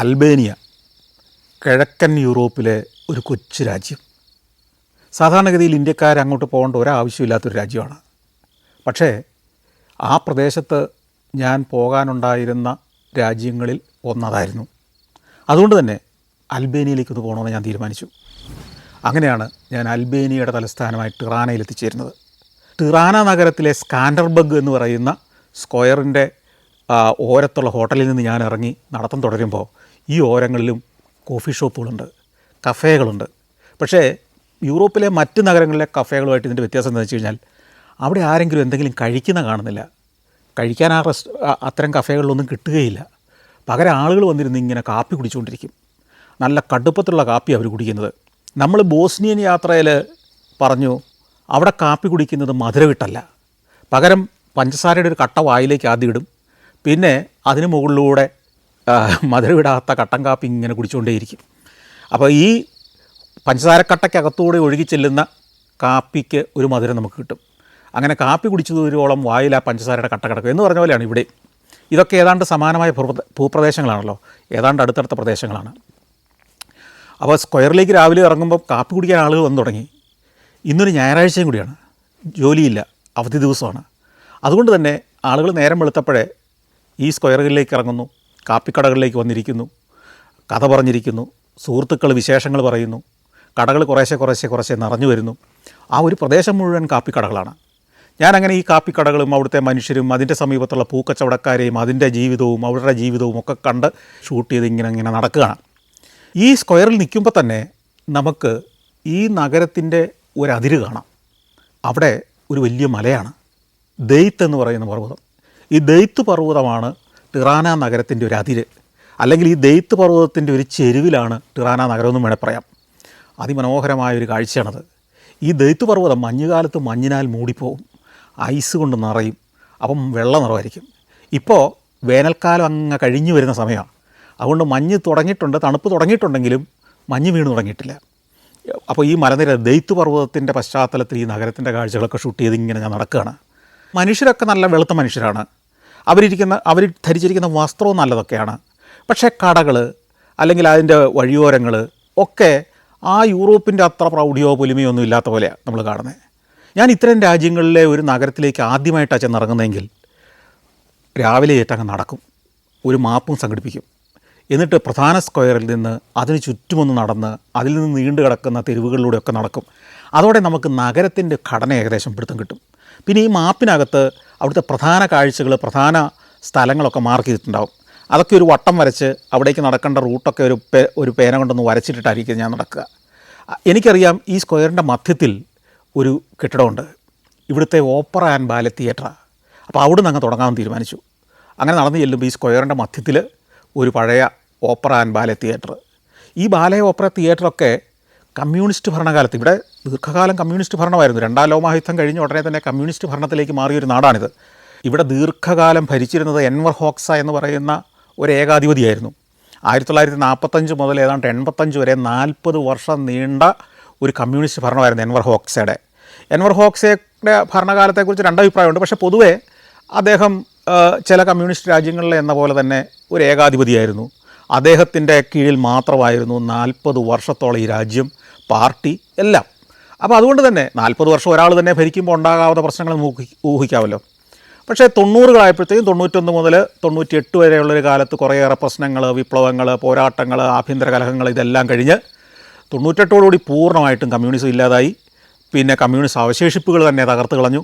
Albania കിഴക്കൻ യൂറോപ്പിലെ ഒരു കൊച്ചു രാജ്യം. സാധാരണഗതിയിൽ ഇന്ത്യക്കാർ അങ്ങോട്ട് പോകേണ്ട ഒരാവശ്യമില്ലാത്തൊരു രാജ്യമാണ്. പക്ഷേ ആ പ്രദേശത്ത് ഞാൻ പോകാനുണ്ടായിരുന്ന രാജ്യങ്ങളിൽ ഒന്നതായിരുന്നു. അതുകൊണ്ട് തന്നെ അൽബേനിയയിലേക്കൊന്ന് പോകണമെന്ന് ഞാൻ തീരുമാനിച്ചു. അങ്ങനെയാണ് ഞാൻ അൽബേനിയയുടെ തലസ്ഥാനമായ ടിറാനയിൽ എത്തിച്ചേരുന്നത്. ടിറാന നഗരത്തിലെ സ്കാൻഡർബർഗ് എന്ന് പറയുന്ന സ്ക്വയറിൻ്റെ ഓരത്തുള്ള ഹോട്ടലിൽ നിന്ന് ഞാൻ ഇറങ്ങി നടത്തം തുടരുമ്പോൾ ഈ ഓരങ്ങളിലും കോഫി ഷോപ്പുകളുണ്ട്, കഫേകളുണ്ട്. പക്ഷേ യൂറോപ്പിലെ മറ്റ് നഗരങ്ങളിലെ കഫേകളുമായിട്ട് ഇതിൻ്റെ വ്യത്യാസം എന്താണെന്ന് വെച്ച് കഴിഞ്ഞാൽ അവിടെ ആരെങ്കിലും എന്തെങ്കിലും കഴിക്കുന്ന കാണുന്നില്ല. കഴിക്കാൻ അത്തരം കഫേകളിലൊന്നും കിട്ടുകയില്ല. പകരം ആളുകൾ വന്നിരുന്ന് ഇങ്ങനെ കാപ്പി കുടിച്ചുകൊണ്ടിരിക്കും. നല്ല കടുപ്പത്തിലുള്ള കാപ്പി അവർ കുടിക്കുന്നത്. നമ്മൾ ബോസ്നിയൻ യാത്രയിൽ പറഞ്ഞു അവിടെ കാപ്പി കുടിക്കുന്നത് മധുരവിട്ടല്ല, പകരം പഞ്ചസാരയുടെ ഒരു കട്ട വായിലേക്ക് ആദ്യം ഇടും, പിന്നെ അതിന് മുകളിലൂടെ മധുരവിടാത്ത കട്ടൻ കാപ്പി ഇങ്ങനെ കുടിച്ചുകൊണ്ടേയിരിക്കും. അപ്പോൾ ഈ പഞ്ചസാരക്കട്ടയ്ക്കകത്തൂടെ ഒഴുകി ചെല്ലുന്ന കാപ്പിക്ക് ഒരു മധുരം നമുക്ക് കിട്ടും. അങ്ങനെ കാപ്പി കുടിച്ചതോളം വായിൽ ആ പഞ്ചസാരയുടെ കട്ട കിടക്കും എന്ന് പറഞ്ഞ പോലെയാണ് ഇവിടെ. ഇതൊക്കെ ഏതാണ്ട് സമാനമായ ഭൂപ്രദേശങ്ങളാണല്ലോ, ഏതാണ്ട് അടുത്തടുത്ത പ്രദേശങ്ങളാണ്. അപ്പോൾ സ്ക്വയറിലേക്ക് രാവിലെ ഇറങ്ങുമ്പോൾ കാപ്പി കുടിക്കാൻ ആളുകൾ വന്നു തുടങ്ങി. ഇന്നൊരു ഞായറാഴ്ചയും കൂടിയാണ്, ജോലിയില്ല, അവധി ദിവസമാണ്. അതുകൊണ്ട് തന്നെ ആളുകൾ നേരം വെളുത്തപ്പോഴേ ഈ സ്ക്വയറുകളിലേക്ക് ഇറങ്ങുന്നു, കാപ്പിക്കടകളിലേക്ക് വന്നിരിക്കുന്നു, കഥ പറഞ്ഞിരിക്കുന്നു, സുഹൃത്തുക്കൾ വിശേഷങ്ങൾ പറയുന്നു, കടകൾ കുറേശ്ശെ നിറഞ്ഞു വരുന്നു. ആ ഒരു പ്രദേശം മുഴുവൻ കാപ്പിക്കടകളാണ്. ഞാനങ്ങനെ ഈ കാപ്പിക്കടകളും അവിടുത്തെ മനുഷ്യരും അതിൻ്റെ സമീപത്തുള്ള പൂക്കച്ചവടക്കാരെയും അതിൻ്റെ ജീവിതവും അവരുടെ ജീവിതവും ഒക്കെ കണ്ട് ഷൂട്ട് ചെയ്ത് ഇങ്ങനെ നടക്കുകയാണ്. ഈ സ്ക്വയറിൽ നിൽക്കുമ്പോൾ തന്നെ നമുക്ക് ഈ നഗരത്തിൻ്റെ ഒരതിര് കാണാം. അവിടെ ഒരു വലിയ മലയാണ്, ദെയ്ത്ത് എന്ന് പറയുന്ന പർവ്വതം. ഈ ദെയ്ത്ത് പർവ്വതമാണ് ടിറാന നഗരത്തിൻ്റെ ഒരു അതിര്. അല്ലെങ്കിൽ ഈ ദെയ്ത്ത് പർവ്വതത്തിൻ്റെ ഒരു ചെരുവിലാണ് ടിറാന നഗരമെന്നും വേണേൽ പറയാം. അതിമനോഹരമായൊരു കാഴ്ചയാണത്. ഈ ദെയ്ത്ത് പർവ്വതം മഞ്ഞുകാലത്ത് മഞ്ഞിനാൽ മൂടിപ്പോവും, ഐസ് കൊണ്ട് നിറയും, അപ്പം വെള്ള നിറമായിരിക്കും. ഇപ്പോൾ വേനൽക്കാലം അങ്ങ് കഴിഞ്ഞു വരുന്ന സമയമാണ്. അതുകൊണ്ട് മഞ്ഞ് തുടങ്ങിയിട്ടുണ്ട്, തണുപ്പ് തുടങ്ങിയിട്ടുണ്ടെങ്കിലും മഞ്ഞ് വീണ് തുടങ്ങിയിട്ടില്ല. അപ്പോൾ ഈ മലനിര ദെയ്ത്ത് പർവ്വതത്തിൻ്റെ പശ്ചാത്തലത്തിൽ ഈ നഗരത്തിൻ്റെ കാഴ്ചകളൊക്കെ ഷൂട്ട് ചെയ്ത് ഇങ്ങനെ ഞാൻ നടക്കുകയാണ്. മനുഷ്യരൊക്കെ നല്ല വെളുത്ത മനുഷ്യരാണ്. അവർ ധരിച്ചിരിക്കുന്ന വസ്ത്രവും നല്ലതൊക്കെയാണ്. പക്ഷേ കടകൾ അല്ലെങ്കിൽ അതിൻ്റെ വഴിയോരങ്ങൾ ഒക്കെ ആ യൂറോപ്പിൻ്റെ അത്ര പ്രൗഢിയോ പൊലിമയോ ഒന്നും ഇല്ലാത്ത പോലെയാണ് നമ്മൾ കാണുന്നത്. ഞാൻ ഇത്തരം രാജ്യങ്ങളിലെ ഒരു നഗരത്തിലേക്ക് ആദ്യമായിട്ടാണ് ചെന്നിറങ്ങുന്നതെങ്കിൽ രാവിലെ ഏറ്റങ്ങ് നടക്കും, ഒരു മാപ്പും സംഘടിപ്പിക്കും. എന്നിട്ട് പ്രധാന സ്ക്വയറിൽ നിന്ന് അതിന് ചുറ്റുമൊന്ന് നടന്ന് അതിൽ നിന്ന് നീണ്ടു കിടക്കുന്ന തെരുവുകളിലൂടെയൊക്കെ നടക്കും. അതോടെ നമുക്ക് നഗരത്തിൻ്റെ ഘടന ഏകദേശം പിടുത്തം കിട്ടും. പിന്നെ ഈ മാപ്പിനകത്ത് അവിടുത്തെ പ്രധാന കാഴ്ചകൾ, പ്രധാന സ്ഥലങ്ങളൊക്കെ മാർക്ക് ചെയ്തിട്ടുണ്ടാവും. അതൊക്കെ ഒരു വട്ടം വരച്ച് അവിടേക്ക് നടക്കേണ്ട റൂട്ടൊക്കെ ഒരു പേന കൊണ്ടൊന്ന് വരച്ചിട്ടിട്ടായിരിക്കും ഞാൻ നടക്കുക. എനിക്കറിയാം ഈ സ്ക്വയറിൻ്റെ മധ്യത്തിൽ ഒരു കെട്ടിടമുണ്ട്, ഇവിടുത്തെ ഓപ്പറ ആൻഡ് ബാലെ തിയേറ്ററാണ്. അപ്പോൾ അവിടെ നിന്ന് അങ്ങ് തുടങ്ങാമെന്ന് തീരുമാനിച്ചു. അങ്ങനെ നടന്ന് ചെല്ലുമ്പോൾ ഈ സ്ക്വയറിൻ്റെ മധ്യത്തിൽ ഒരു പഴയ ഓപ്പറ ആൻഡ് ബാലെ തിയേറ്റർ. ഈ ബാലെ ഓപ്പറ തിയേറ്ററൊക്കെ കമ്മ്യൂണിസ്റ്റ് ഭരണകാലത്ത്, ഇവിടെ ദീർഘകാലം കമ്മ്യൂണിസ്റ്റ് ഭരണമായിരുന്നു. രണ്ടാം ലോകമഹായുദ്ധം കഴിഞ്ഞ ഉടനെ തന്നെ കമ്മ്യൂണിസ്റ്റ് ഭരണത്തിലേക്ക് മാറിയൊരു നാടാണിത്. ഇവിടെ ദീർഘകാലം ഭരിച്ചിരുന്നത് എൻവർ ഹോക്സ എന്ന് പറയുന്ന ഒരു ഏകാധിപതിയായിരുന്നു. 1945 മുതൽ ഏതാണ്ട് 85 വരെ 40 വർഷം നീണ്ട ഒരു കമ്മ്യൂണിസ്റ്റ് ഭരണമായിരുന്നു എൻവർ ഹോക്സയുടെ. എൻവർ ഹോക്സയുടെ ഭരണകാലത്തെക്കുറിച്ച് രണ്ടഭിപ്രായമുണ്ട്. പക്ഷേ പൊതുവേ അദ്ദേഹം ചില കമ്മ്യൂണിസ്റ്റ് രാജ്യങ്ങളിലെ എന്ന പോലെ തന്നെ ഒരു ഏകാധിപതിയായിരുന്നു. അദ്ദേഹത്തിൻ്റെ കീഴിൽ മാത്രമായിരുന്നു 40 വർഷത്തോളം ഈ രാജ്യം, പാർട്ടി എല്ലാം. അപ്പോൾ അതുകൊണ്ട് തന്നെ 40 വർഷം ഒരാൾ തന്നെ ഭരിക്കുമ്പോൾ ഉണ്ടാകാവുന്ന പ്രശ്നങ്ങൾ ഊഹിക്കാമല്ലോ. പക്ഷേ 90കളായപ്പോഴത്തേക്കും 91 മുതൽ 98 വരെയുള്ളൊരു കാലത്ത് കുറേയേറെ പ്രശ്നങ്ങൾ, വിപ്ലവങ്ങൾ, പോരാട്ടങ്ങൾ, ആഭ്യന്തര കലഹങ്ങൾ ഇതെല്ലാം കഴിഞ്ഞ് 98ഓടുകൂടി പൂർണ്ണമായിട്ടും കമ്മ്യൂണിസം ഇല്ലാതായി. പിന്നെ കമ്മ്യൂണിസ്റ്റ് അവശേഷിപ്പുകൾ തന്നെ തകർത്ത് കളഞ്ഞു.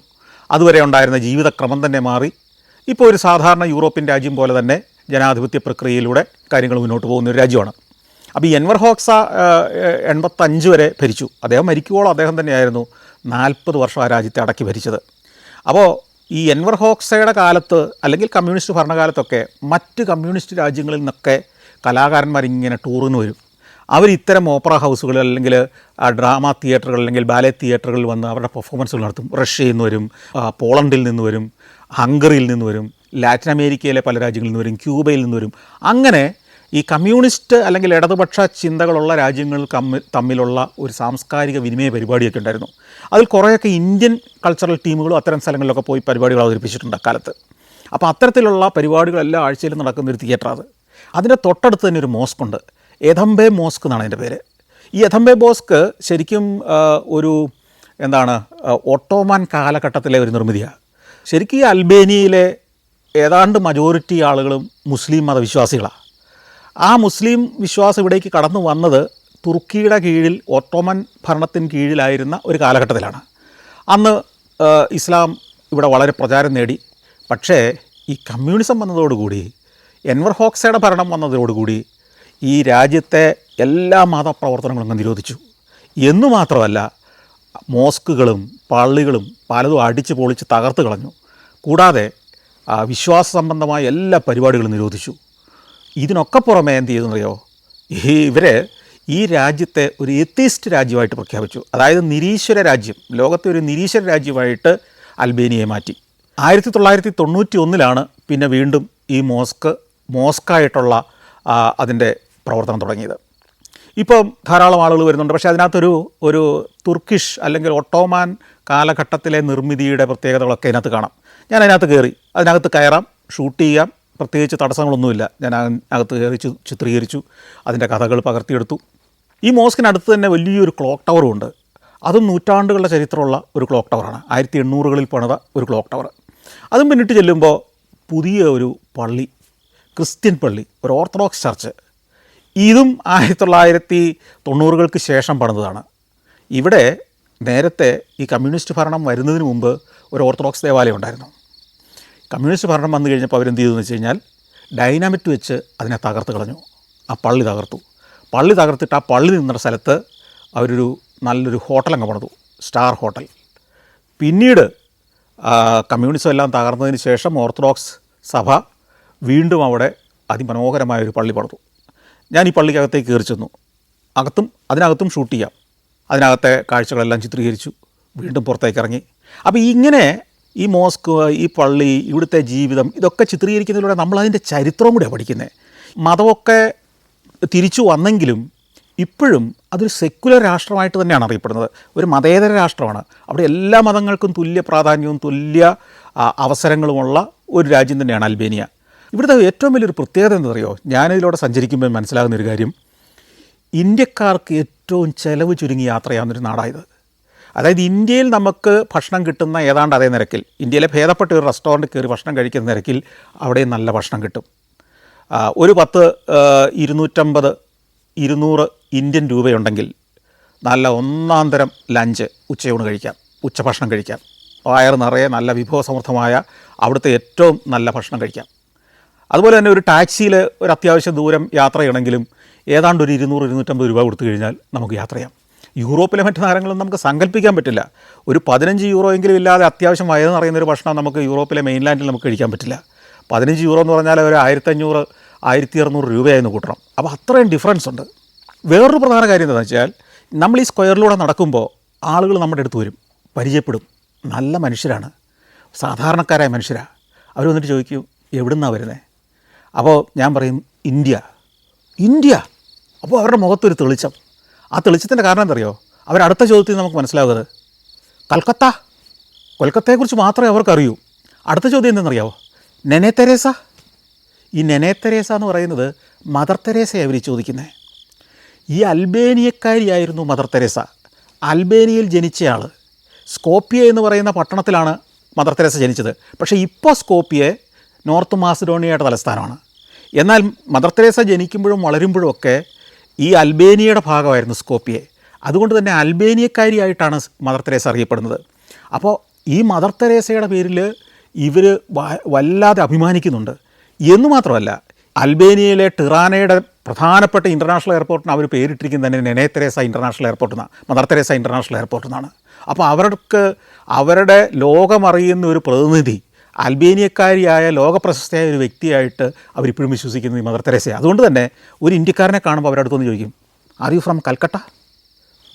അതുവരെ ഉണ്ടായിരുന്ന ജീവിതക്രമം തന്നെ മാറി. ഇപ്പോൾ ഒരു സാധാരണ യൂറോപ്യൻ രാജ്യം പോലെ തന്നെ ജനാധിപത്യ പ്രക്രിയയിലൂടെ കാര്യങ്ങൾ മുന്നോട്ട് പോകുന്ന ഒരു രാജ്യമാണ്. അപ്പോൾ ഈ എൻവർ ഹോക്സ 85 വരെ ഭരിച്ചു. അദ്ദേഹം മരിക്കുവോളം അദ്ദേഹം തന്നെയായിരുന്നു 40 വർഷം ആ രാജ്യത്തെ അടക്കി ഭരിച്ചത്. അപ്പോൾ ഈ എൻവർ ഹോക്സയുടെ കാലത്ത് അല്ലെങ്കിൽ കമ്മ്യൂണിസ്റ്റ് ഭരണകാലത്തൊക്കെ മറ്റ് കമ്മ്യൂണിസ്റ്റ് രാജ്യങ്ങളിൽ നിന്നൊക്കെ കലാകാരന്മാരിങ്ങനെ ടൂറിന് വരും. അവർ ഇത്തരം ഓപ്പറ ഹൗസുകൾ അല്ലെങ്കിൽ ഡ്രാമ തിയേറ്ററുകൾ അല്ലെങ്കിൽ ബാലെ തിയേറ്ററുകളിൽ വന്ന് അവരുടെ പെർഫോമൻസുകൾ നടത്തും. റഷ്യയിൽ നിന്ന് വരും, പോളണ്ടിൽ നിന്ന് വരും, ഹംഗറിയിൽ നിന്ന് വരും, ലാറ്റിൻ അമേരിക്കയിലെ പല രാജ്യങ്ങളിൽ നിന്ന് വരും, ക്യൂബയിൽ നിന്ന് വരും. അങ്ങനെ ഈ കമ്മ്യൂണിസ്റ്റ് അല്ലെങ്കിൽ ഇടതുപക്ഷ ചിന്തകളുള്ള രാജ്യങ്ങൾ തമ്മിലുള്ള ഒരു സാംസ്കാരിക വിനിമയ പരിപാടിയൊക്കെ ഉണ്ടായിരുന്നു. അതിൽ കുറേയൊക്കെ ഇന്ത്യൻ കൾച്ചറൽ ടീമുകളും അത്തരം സ്ഥലങ്ങളിലൊക്കെ പോയി പരിപാടികൾ അവതരിപ്പിച്ചിട്ടുണ്ട് അക്കാലത്ത്. അപ്പോൾ അത്തരത്തിലുള്ള പരിപാടികളെല്ലാം ആഴ്ചയിൽ നടക്കുന്നൊരു തിയേറ്ററാണ്. അതിൻ്റെ തൊട്ടടുത്ത് തന്നെ ഒരു മോസ്ക് ഉണ്ട്. എഥംബെ മോസ്ക് എന്നാണ് അതിൻ്റെ പേര്. ഈ എഥംബെ മോസ്ക് ശരിക്കും ഒരു ഒട്ടോമാൻ കാലഘട്ടത്തിലെ ഒരു നിർമ്മിതിയാണ്. ശരിക്കും ഈ അൽബേനിയയിലെ ഏതാണ്ട് മജോറിറ്റി ആളുകളും മുസ്ലിം മതവിശ്വാസികളാണ്. ആ മുസ്ലിം വിശ്വാസം ഇവിടേക്ക് കടന്നു വന്നത് തുർക്കിയുടെ കീഴിൽ ഓട്ടോമൻ ഭരണത്തിന് കീഴിലായിരുന്ന ഒരു കാലഘട്ടത്തിലാണ്. അന്ന് ഇസ്ലാം ഇവിടെ വളരെ പ്രചാരം നേടി. പക്ഷേ ഈ കമ്മ്യൂണിസം വന്നതോടുകൂടി, എൻവർ ഹോക്സയുടെ ഭരണം വന്നതോടുകൂടി ഈ രാജ്യത്തെ എല്ലാ മതപ്രവർത്തനങ്ങളും നിരോധിച്ചു. എന്നു മാത്രമല്ല, മോസ്കുകളും പള്ളികളും പലതും അടിച്ച് പൊളിച്ച് തകർത്ത് കളഞ്ഞു. കൂടാതെ വിശ്വാസ സംബന്ധമായ എല്ലാ പരിപാടികളും നിരോധിച്ചു. ഇതിനൊക്കെ പുറമേ എന്ത് ചെയ്തെന്നറിയോ, ഇവർ ഈ രാജ്യത്തെ ഒരു എത്തീസ്റ്റ് രാജ്യമായിട്ട് പ്രഖ്യാപിച്ചു. അതായത് നിരീശ്വര രാജ്യം, ലോകത്തെ ഒരു നിരീശ്വര രാജ്യമായിട്ട് അൽബേനിയയെ മാറ്റി. 1991 പിന്നെ വീണ്ടും ഈ മോസ്കായിട്ടുള്ള അതിൻ്റെ പ്രവർത്തനം തുടങ്ങിയത്. ഇപ്പം ധാരാളം ആളുകൾ വരുന്നുണ്ട്. പക്ഷേ അതിനകത്തൊരു തുർക്കിഷ് അല്ലെങ്കിൽ ഒട്ടോമാൻ കാലഘട്ടത്തിലെ നിർമ്മിതിയുടെ പ്രത്യേകതകളൊക്കെ അതിനകത്ത് കാണാം. ഞാൻ അതിനകത്ത് കയറി, അതിനകത്ത് കയറാം, ഷൂട്ട് ചെയ്യാം, പ്രത്യേകിച്ച് തടസ്സങ്ങളൊന്നുമില്ല. ഞാൻ അതിനകത്ത് കയറി ചിത്രീകരിച്ചു, അതിൻ്റെ കഥകൾ പകർത്തിയെടുത്തു. ഈ മോസ്കിനടുത്ത് തന്നെ വലിയൊരു ക്ലോക്ക് ടവറും ഉണ്ട്. അതും നൂറ്റാണ്ടുകളുടെ ചരിത്രമുള്ള ഒരു ക്ലോക്ക് ടവറാണ്. 1800കളിൽ പണിത ഒരു ക്ലോക്ക് ടവർ. അതും പിന്നിട്ട് ചെല്ലുമ്പോൾ പുതിയ ഒരു പള്ളി, ക്രിസ്ത്യൻ പള്ളി, ഒരു ഓർത്തഡോക്സ് ചർച്ച്. ഇതും 1990കൾക്ക് ശേഷം പണിതതാണ്. ഇവിടെ നേരത്തെ ഈ കമ്മ്യൂണിസ്റ്റ് ഭരണം വരുന്നതിന് മുമ്പ് ഒരു ഓർത്തഡോക്സ് ദേവാലയം ഉണ്ടായിരുന്നു. കമ്മ്യൂണിസ്റ്റ് ഭരണം വന്നു കഴിഞ്ഞപ്പോൾ അവരെന്ത് ചെയ്തു എന്ന് വെച്ച് കഴിഞ്ഞാൽ ഡൈനാമിറ്റ് വെച്ച് അതിനെ തകർത്ത് കളഞ്ഞു. ആ പള്ളി തകർത്തു. പള്ളി തകർത്തിട്ട് ആ പള്ളി നിന്ന സ്ഥലത്ത് അവരൊരു നല്ലൊരു ഹോട്ടലങ്ങ് പണിതു, സ്റ്റാർ ഹോട്ടൽ. പിന്നീട് കമ്മ്യൂണിസം എല്ലാം തകർന്നതിന് ശേഷം ഓർത്തഡോക്സ് സഭ വീണ്ടും അവിടെ അതിമനോഹരമായൊരു പള്ളി പണിതു. ഞാൻ ഈ പള്ളിക്കകത്തേക്ക് കയറി ചെന്നു. അതിനകത്തും ഷൂട്ട് ചെയ്യാം. അതിനകത്തെ കാഴ്ചകളെല്ലാം ചിത്രീകരിച്ചു. വീണ്ടും പുറത്തേക്ക് ഇറങ്ങി. അപ്പോൾ ഇങ്ങനെ ഈ മോസ്ക്, ഈ പള്ളി, ഇവിടുത്തെ ജീവിതം, ഇതൊക്കെ ചിത്രീകരിക്കുന്നതിലൂടെ നമ്മളതിൻ്റെ ചരിത്രവും കൂടെയാണ് പഠിക്കുന്നത്. മതമൊക്കെ തിരിച്ചു വന്നെങ്കിലും ഇപ്പോഴും അതൊരു സെക്കുലർ രാഷ്ട്രമായിട്ട് തന്നെയാണ് അറിയപ്പെടുന്നത്. ഒരു മതേതര രാഷ്ട്രമാണ്. അവിടെ എല്ലാ മതങ്ങൾക്കും തുല്യ പ്രാധാന്യവും തുല്യ അവസരങ്ങളുമുള്ള ഒരു രാജ്യം തന്നെയാണ് അൽബേനിയ. ഇവിടുത്തെ ഏറ്റവും വലിയൊരു പ്രത്യേകത എന്താണെന്നറിയോ, ഞാനിതിലൂടെ സഞ്ചരിക്കുമ്പോൾ മനസ്സിലാകുന്നൊരു കാര്യം, ഇന്ത്യക്കാർക്ക് ഏറ്റവും ചിലവ് ചുരുങ്ങി യാത്ര ചെയ്യാവുന്നൊരു നാടായത്. അതായത് ഇന്ത്യയിൽ നമുക്ക് ഭക്ഷണം കിട്ടുന്ന ഏതാണ്ട് അതേ നിരക്കിൽ, ഇന്ത്യയിലെ ഭേദപ്പെട്ട ഒരു റെസ്റ്റോറൻറ്റിൽ കയറി ഭക്ഷണം കഴിക്കുന്ന നിരക്കിൽ അവിടെ നല്ല ഭക്ഷണം കിട്ടും. ഒരു 200 ഇന്ത്യൻ രൂപയുണ്ടെങ്കിൽ നല്ല ഒന്നാം തരം ലഞ്ച്, ഉച്ചയൂണ് കഴിക്കാം, ഉച്ചഭക്ഷണം കഴിക്കാം. വയറ് നിറയെ നല്ല വിഭവസമൃദ്ധമായ അവിടുത്തെ ഏറ്റവും നല്ല ഭക്ഷണം കഴിക്കാം. അതുപോലെ തന്നെ ഒരു ടാക്സിയിൽ ഒരു അത്യാവശ്യം ദൂരം യാത്ര ചെയ്യണമെങ്കിലും ഏതാണ്ട് ഒരു 200-250 രൂപ കൊടുത്തു കഴിഞ്ഞാൽ നമുക്ക് യാത്ര ചെയ്യാം. യൂറോപ്പിലെ മറ്റു നഗരങ്ങളൊന്നും നമുക്ക് സങ്കല്പിക്കാൻ പറ്റില്ല. ഒരു 15 യൂറോയെങ്കിലും ഇല്ലാതെ അത്യാവശ്യം വയറ് നിറയുന്നൊരു ഭക്ഷണം നമുക്ക് യൂറോപ്പിലെ മെയിൻലാൻഡിൽ നമുക്ക് കഴിക്കാൻ പറ്റില്ല. 15 യൂറോ എന്ന് പറഞ്ഞാൽ ഒരു 1500-1600 രൂപയായിരുന്നു കൂട്ടണം. അപ്പോൾ അത്രയും ഡിഫറൻസ് ഉണ്ട്. വേറൊരു പ്രധാന കാര്യം എന്താണെന്ന് വെച്ചാൽ, നമ്മൾ ഈ സ്ക്വയറിലൂടെ നടക്കുമ്പോൾ ആളുകൾ നമ്മുടെ അടുത്ത് വരും, പരിചയപ്പെടും. നല്ല മനുഷ്യരാണ്, സാധാരണക്കാരായ മനുഷ്യരാണ്. അവർ വന്നിട്ട് ചോദിക്കും, എവിടുന്നാണ് വരുന്നത്? അപ്പോൾ ഞാൻ പറയും, ഇന്ത്യ. അപ്പോൾ അവരുടെ മുഖത്തൊരു തെളിച്ചം. ആ തെളിച്ചത്തിൻ്റെ കാരണം എന്തറിയോ? അവരടുത്ത ചോദ്യത്തിൽ നമുക്ക് മനസ്സിലാവുന്നത് കൊൽക്കത്തയെക്കുറിച്ച് മാത്രമേ അവർക്കറിയൂ. അടുത്ത ചോദ്യം എന്തെന്നറിയാവോ? നെനെ തെരേസ. ഈ നെനെ തെരേസ എന്ന് പറയുന്നത് മദർ തെരേസയാണ് ഇവർ ചോദിക്കുന്നത്. ഈ അൽബേനിയക്കാരിയായിരുന്നു മദർ തെരേസ. അൽബേനിയയിൽ ജനിച്ചയാൾ. സ്കോപ്പിയ എന്ന് പറയുന്ന പട്ടണത്തിലാണ് മദർ തെരേസ ജനിച്ചത്. പക്ഷേ ഇപ്പോൾ സ്കോപ്പിയ നോർത്ത് മാസിഡോണിയയുടെ തലസ്ഥാനമാണ്. എന്നാൽ മദർ തെരേസ ജനിക്കുമ്പോഴും വളരുമ്പോഴും ഒക്കെ ഈ അൽബേനിയയുടെ ഭാഗമായിരുന്നു സ്കോപ്പിയെ. അതുകൊണ്ട് തന്നെ അൽബേനിയക്കാരിയായിട്ടാണ് മദർ തെരേസ അറിയപ്പെടുന്നത്. അപ്പോൾ ഈ മദർ തെരേസയുടെ പേരിൽ ഇവർ വല്ലാതെ അഭിമാനിക്കുന്നുണ്ട്. എന്നു മാത്രമല്ല, അൽബേനിയയിലെ ടിറാനയുടെ പ്രധാനപ്പെട്ട ഇൻ്റർനാഷണൽ എയർപോർട്ടിന് അവർ പേരിട്ടിരിക്കുന്നത് തന്നെ നെനെ തെരേസ ഇൻ്റർനാഷണൽ എയർപോർട്ട് എന്നാണ്, മദർ തെരേസ ഇൻ്റർനാഷണൽ എയർപോർട്ട് എന്നാണ്. അപ്പോൾ അവരുടെ ലോകമറിയുന്ന ഒരു പ്രതിനിധി, അൽബേനിയക്കാരിയായ ലോകപ്രശസ്തയായ ഒരു വ്യക്തിയായിട്ട് അവരിപ്പോഴും വിശ്വസിക്കുന്നത് ഈ മദർ തെരേസയാണ്. അതുകൊണ്ട് തന്നെ ഒരു ഇന്ത്യക്കാരനെ കാണുമ്പോൾ അവരടുത്തൊന്ന് ചോദിക്കും, are you from Calcutta?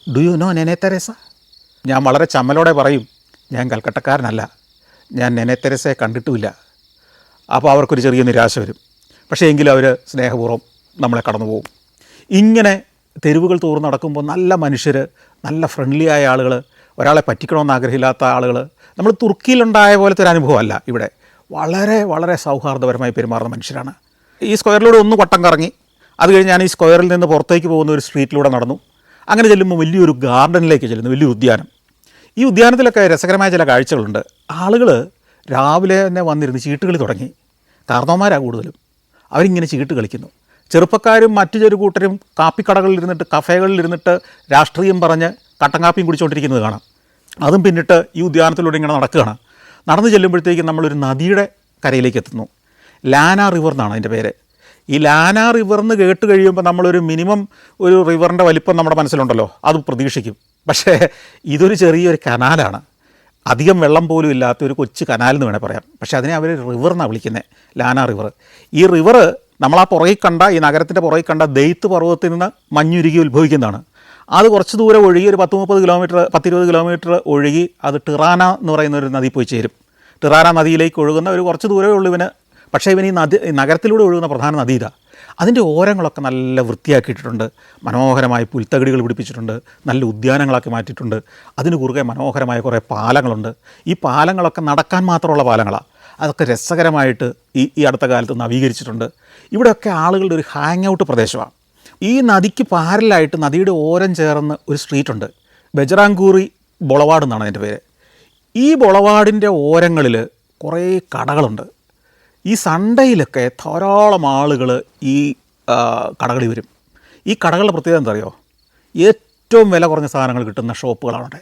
Do you know നെനെ തെരേസ? ഞാൻ വളരെ ചമ്മലോടെ പറയും, ഞാൻ കൽക്കട്ടക്കാരനല്ല, ഞാൻ നെനെ തെരേസയെ കണ്ടിട്ടുമില്ല. അപ്പോൾ അവർക്കൊരു ചെറിയ നിരാശ വരും. പക്ഷേ എങ്കിലും അവർ സ്നേഹപൂർവ്വം നമ്മളെ കടന്നു പോകും. ഇങ്ങനെ തെരുവുകൾ തോറും നടക്കുമ്പോൾ നല്ല മനുഷ്യർ, നല്ല ഫ്രണ്ട്ലി ആയ ആളുകൾ, ഒരാളെ പറ്റിക്കണമെന്ന് ആഗ്രഹമില്ലാത്ത ആളുകൾ, നമ്മൾ തുർക്കിയിലുണ്ടായ പോലത്തെ ഒരു അനുഭവമല്ല ഇവിടെ. വളരെ വളരെ സൗഹാർദ്ദപരമായി പെരുമാറുന്ന മനുഷ്യരാണ്. ഈ സ്ക്വയറിലൂടെ ഒന്ന് വട്ടം കറങ്ങി, അത് കഴിഞ്ഞ് ഞാൻ ഈ സ്ക്വയറിൽ നിന്ന് പുറത്തേക്ക് പോകുന്ന ഒരു സ്ട്രീറ്റിലൂടെ നടന്നു. അങ്ങനെ ചെല്ലുമ്പോൾ വലിയൊരു ഗാർഡനിലേക്ക് ചെല്ലുന്നു, വലിയൊരു ഉദ്യാനം. ഈ ഉദ്യാനത്തിലൊക്കെ രസകരമായ ചില കാഴ്ചകളുണ്ട്. ആളുകൾ രാവിലെ തന്നെ വന്നിരുന്ന് ചീട്ടുകളി തുടങ്ങി. കാരണവന്മാരാണ് കൂടുതലും. അവരിങ്ങനെ ചീട്ട് കളിക്കുന്നു. ചെറുപ്പക്കാരും മറ്റു ചെറു കൂട്ടരും കാപ്പിക്കടകളിലിരുന്നിട്ട്, കഫേകളിലിരുന്നിട്ട് രാഷ്ട്രീയം പറഞ്ഞ് കട്ടൻ കാപ്പിയും കുടിച്ചുകൊണ്ടിരിക്കുന്നത് കാണാം. അതും പിന്നിട്ട് ഈ ഉദ്യാനത്തിലൂടെ ഇങ്ങനെ നടക്കുകയാണ്. നടന്നു ചെല്ലുമ്പോഴത്തേക്കും നമ്മളൊരു നദിയുടെ കരയിലേക്ക് എത്തുന്നു. ലാന റിവർ എന്നാണ് അതിൻ്റെ പേര്. ഈ ലാന റിവറിന്ന് കേട്ട് കഴിയുമ്പോൾ നമ്മളൊരു മിനിമം ഒരു റിവറിൻ്റെ വലിപ്പം നമ്മുടെ മനസ്സിലുണ്ടല്ലോ, അത് പ്രതീക്ഷിക്കും. പക്ഷേ ഇതൊരു ചെറിയൊരു കനാലാണ്. അധികം വെള്ളം പോലും ഇല്ലാത്ത ഒരു കൊച്ചു കനാലെന്ന് വേണേൽ പറയാം. പക്ഷേ അതിനെ അവർ റിവർ എന്നാണ് വിളിക്കുന്നത്, ലാന റിവർ. ഈ റിവർ നമ്മളാ പുറകിൽ കണ്ട, ഈ നഗരത്തിൻ്റെ പുറകിൽ കണ്ട ദെയ്ത്ത് പർവ്വതത്തിൽ നിന്ന് മഞ്ഞുരുകി ഉത്ഭവിക്കുന്നതാണ്. അത് കുറച്ച് ദൂരം ഒഴുകി ഒരു 10-30 കിലോമീറ്റർ 10-20 കിലോമീറ്റർ ഒഴുകി അത് ടിറാന എന്ന് പറയുന്ന ഒരു നദി പോയി ചേരും. ടിറാന നദിയിലേക്ക് ഒഴുകുന്ന ഒരു കുറച്ച് ദൂരമേ ഉള്ളൂ ഇവന്. പക്ഷേ ഇവൻ ഈ നഗരത്തിലൂടെ ഒഴുകുന്ന പ്രധാന നദി ഇതാ. അതിൻ്റെ ഓരങ്ങളൊക്കെ നല്ല വൃത്തിയാക്കിയിട്ടുണ്ട്. മനോഹരമായി പുൽത്തകിടികൾ പിടിപ്പിച്ചിട്ടുണ്ട്. നല്ല ഉദ്യാനങ്ങളാക്കി മാറ്റിയിട്ടുണ്ട്. അതിന് കുറുകെ മനോഹരമായ കുറേ പാലങ്ങളുണ്ട്. ഈ പാലങ്ങളൊക്കെ നടക്കാൻ മാത്രമുള്ള പാലങ്ങളാണ്. അതൊക്കെ രസകരമായിട്ട് ഈ അടുത്ത കാലത്ത് നവീകരിച്ചിട്ടുണ്ട്. ഇവിടെയൊക്കെ ആളുകളുടെ ഒരു ഹാങ് ഔട്ട് പ്രദേശമാണ്. ഈ നദിക്ക് പാരലായിട്ട് നദിയുടെ ഓരം ചേർന്ന് ഒരു സ്ട്രീറ്റുണ്ട്, ബജറാങ്കൂറി ബൊളവാഡ് എന്നാണ് അതിൻ്റെ പേര്. ഈ ബൊളവാഡിൻ്റെ ഓരങ്ങളിൽ കുറേ കടകളുണ്ട്. ഈ സൺഡേയിലൊക്കെ ധാരാളം ആളുകൾ ഈ കടകളിൽ വരും. ഈ കടകളുടെ പ്രത്യേകത എന്താ അറിയോ? ഏറ്റവും വില കുറഞ്ഞ സാധനങ്ങൾ കിട്ടുന്ന ഷോപ്പുകളാണ്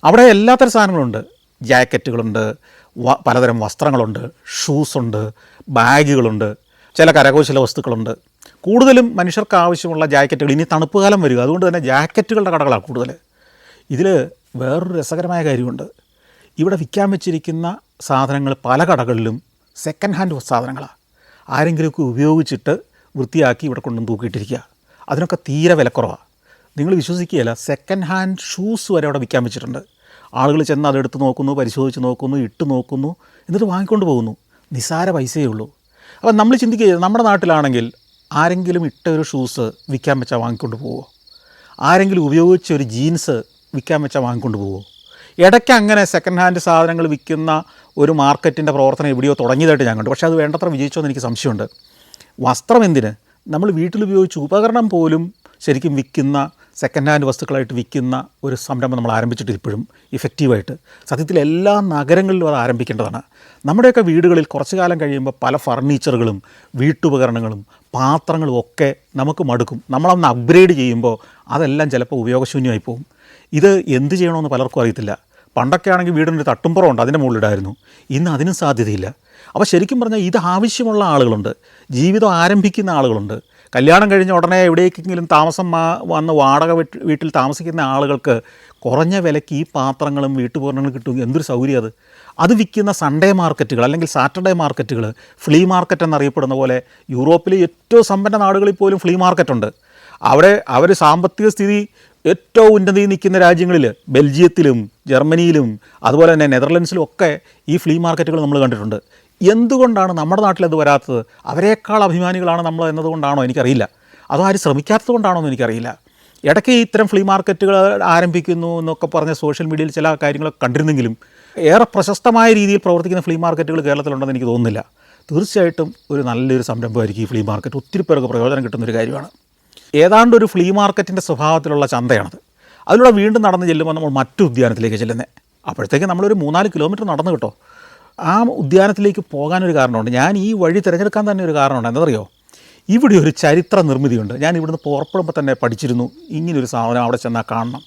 അവിടെ. എല്ലാത്തരം സാധനങ്ങളുണ്ട്. ജാക്കറ്റുകളുണ്ട്, പലതരം വസ്ത്രങ്ങളുണ്ട്, ഷൂസുണ്ട്, ബാഗുകളുണ്ട്, ചില കരകൗശല വസ്തുക്കളുണ്ട്. കൂടുതലും മനുഷ്യർക്ക് ആവശ്യമുള്ള ജാക്കറ്റുകൾ. ഇനി തണുപ്പ് കാലം വരിക, അതുകൊണ്ട് തന്നെ ജാക്കറ്റുകളുടെ കടകളാണ് കൂടുതൽ. ഇതിൽ വേറൊരു രസകരമായ കാര്യമുണ്ട്. ഇവിടെ വിൽക്കാൻ വെച്ചിരിക്കുന്ന സാധനങ്ങൾ പല കടകളിലും സെക്കൻഡ് ഹാൻഡ് സാധനങ്ങളാണ്. ആരെങ്കിലുമൊക്കെ ഉപയോഗിച്ചിട്ട് വൃത്തിയാക്കി ഇവിടെ കൊണ്ടുവന്ന് തൂക്കിയിട്ടിരിക്കുക. അതിനൊക്കെ തീരെ വിലക്കുറവാണ്. നിങ്ങൾ വിശ്വസിക്കുകയില്ല, സെക്കൻഡ് ഹാൻഡ് ഷൂസ് വരെ അവിടെ വിൽക്കാൻ വെച്ചിട്ടുണ്ട്. ആളുകൾ ചെന്ന് അതെടുത്ത് നോക്കുന്നു, പരിശോധിച്ച് നോക്കുന്നു, ഇട്ട് നോക്കുന്നു, എന്നിട്ട് വാങ്ങിക്കൊണ്ട് പോകുന്നു. നിസ്സാര പൈസയേ ഉള്ളൂ. അപ്പം നമ്മൾ ചിന്തിക്കുക, നമ്മുടെ നാട്ടിലാണെങ്കിൽ ആരെങ്കിലും ഇട്ട ഒരു ഷൂസ് വിൽക്കാൻ വെച്ചാൽ വാങ്ങിക്കൊണ്ട് പോവുമോ? ആരെങ്കിലും ഉപയോഗിച്ച ഒരു ജീൻസ് വിൽക്കാൻ വെച്ചാൽ വാങ്ങിക്കൊണ്ട് പോവുമോ? ഇടയ്ക്ക് അങ്ങനെ സെക്കൻഡ് ഹാൻഡ് സാധനങ്ങൾ വിൽക്കുന്ന ഒരു മാർക്കറ്റിൻ്റെ പ്രവർത്തനം എവിടെയോ തുടങ്ങിയതായിട്ട് ഞാൻ കണ്ടു. പക്ഷേ അത് വേണ്ടത്ര വിജയിച്ചോന്ന് എനിക്ക് സംശയമുണ്ട്. വസ്ത്രം എന്തിന്, നമ്മൾ വീട്ടിലുപയോഗിച്ച് ഉപകരണം പോലും ശരിക്കും വിൽക്കുന്ന, സെക്കൻഡ് ഹാൻഡ് വസ്തുക്കളായിട്ട് വിൽക്കുന്ന ഒരു സംരംഭം നമ്മൾ ആരംഭിച്ചിട്ട് ഇപ്പോഴും ഇഫക്റ്റീവായിട്ട്. സത്യത്തിൽ എല്ലാ നഗരങ്ങളിലും അത് ആരംഭിക്കേണ്ടതാണ്. നമ്മുടെയൊക്കെ വീടുകളിൽ കുറച്ചു കാലം കഴിയുമ്പോൾ പല ഫർണിച്ചറുകളും വീട്ടുപകരണങ്ങളും പാത്രങ്ങളും ഒക്കെ നമുക്ക് മടുക്കും. നമ്മളൊന്ന് അപ്ഗ്രേഡ് ചെയ്യുമ്പോൾ അതെല്ലാം ചിലപ്പോൾ ഉപയോഗശൂന്യമായി പോകും. ഇത് എന്ത് ചെയ്യണമെന്ന് പലർക്കും അറിയത്തില്ല. പണ്ടൊക്കെ ആണെങ്കിൽ വീടിനൊരു തട്ടുംപുറമുണ്ട്, അതിൻ്റെ മുകളിലിടായിരുന്നു. ഇന്ന് അതിനും സാധ്യതയില്ല. അപ്പോൾ ശരിക്കും പറഞ്ഞാൽ ഇത് ആവശ്യമുള്ള ആളുകളുണ്ട്, ജീവിതം ആരംഭിക്കുന്ന ആളുകളുണ്ട്. കല്യാണം കഴിഞ്ഞ ഉടനെ എവിടേക്കെങ്കിലും താമസം വന്ന് വാടക വീട്ടിൽ താമസിക്കുന്ന ആളുകൾക്ക് കുറഞ്ഞ വിലയ്ക്ക് ഈ പാത്രങ്ങളും വീട്ടുപകരണങ്ങളും കിട്ടുമെങ്കിൽ എന്തൊരു സൗകര്യം അത്. അത് വിൽക്കുന്ന സൺഡേ മാർക്കറ്റുകൾ അല്ലെങ്കിൽ സാറ്റർഡേ മാർക്കറ്റുകൾ, ഫ്ലീ മാർക്കറ്റ് എന്നറിയപ്പെടുന്ന പോലെ യൂറോപ്പിലെ ഏറ്റവും സമ്പന്ന നാടുകളിൽ പോലും ഫ്ലീ മാർക്കറ്റുണ്ട്. അവിടെ അവർ സാമ്പത്തിക സ്ഥിതി ഏറ്റവും ഉന്നതിയിൽ നിൽക്കുന്ന രാജ്യങ്ങളിൽ, ബെൽജിയത്തിലും ജർമ്മനിയിലും അതുപോലെ തന്നെ നെതർലൻഡ്സിലും ഒക്കെ ഈ ഫ്ലീ മാർക്കറ്റുകൾ നമ്മൾ കണ്ടിട്ടുണ്ട്. എന്തുകൊണ്ടാണ് നമ്മുടെ നാട്ടിലത് വരാത്തത്? അവരെക്കാൾ അഭിമാനികളാണ് നമ്മൾ എന്നതുകൊണ്ടാണോ എനിക്കറിയില്ല. അതോ ആരും ശ്രമിക്കാത്തത് കൊണ്ടാണോ എന്ന് എനിക്കറിയില്ല. ഇടയ്ക്ക് ഇത്തരം ഫ്ലീ മാർക്കറ്റുകൾ ആരംഭിക്കുന്നു എന്നൊക്കെ പറഞ്ഞ് സോഷ്യൽ മീഡിയയിൽ ചില കാര്യങ്ങളൊക്കെ കണ്ടിരുന്നെങ്കിലും ഏറെ പ്രശസ്തമായ രീതിയിൽ പ്രവർത്തിക്കുന്ന ഫ്ലീ മാർക്കറ്റുകൾ കേരളത്തിലുണ്ടെന്ന് എനിക്ക് തോന്നുന്നില്ല. തീർച്ചയായിട്ടും ഒരു നല്ലൊരു സംരംഭമായിരിക്കും ഈ ഫ്ലീ മാർക്കറ്റ്. ഒത്തിരി പേർക്ക് പ്രയോജനം കിട്ടുന്നൊരു കാര്യമാണ്. ഏതാണ്ട് ഒരു ഫ്ലീ മാർക്കറ്റിൻ്റെ സ്വഭാവത്തിലുള്ള ചന്തയാണത്. അതിലൂടെ വീണ്ടും നടന്ന് ചെല്ലുമ്പോൾ നമ്മൾ മറ്റു ഉദ്യാനത്തിലേക്ക് ചെല്ലുന്നത്. അപ്പോഴത്തേക്ക് നമ്മളൊരു 3-4 കിലോമീറ്റർ നടന്നു കേട്ടോ. ആ ഉദ്യാനത്തിലേക്ക് പോകാനൊരു കാരണമുണ്ട്. ഞാൻ ഈ വഴി തിരഞ്ഞെടുക്കാൻ തന്നെ ഒരു കാരണമുണ്ട്. എന്താണെന്നറിയോ? ഇവിടെ ഒരു ചരിത്ര നിർമ്മിതിയുണ്ട്. ഞാൻ ഇവിടുന്ന് പുറപ്പെടുമ്പോൾ തന്നെ പഠിച്ചിരുന്നു, ഇങ്ങനൊരു സാധനം അവിടെ ചെന്നാൽ കാണണം.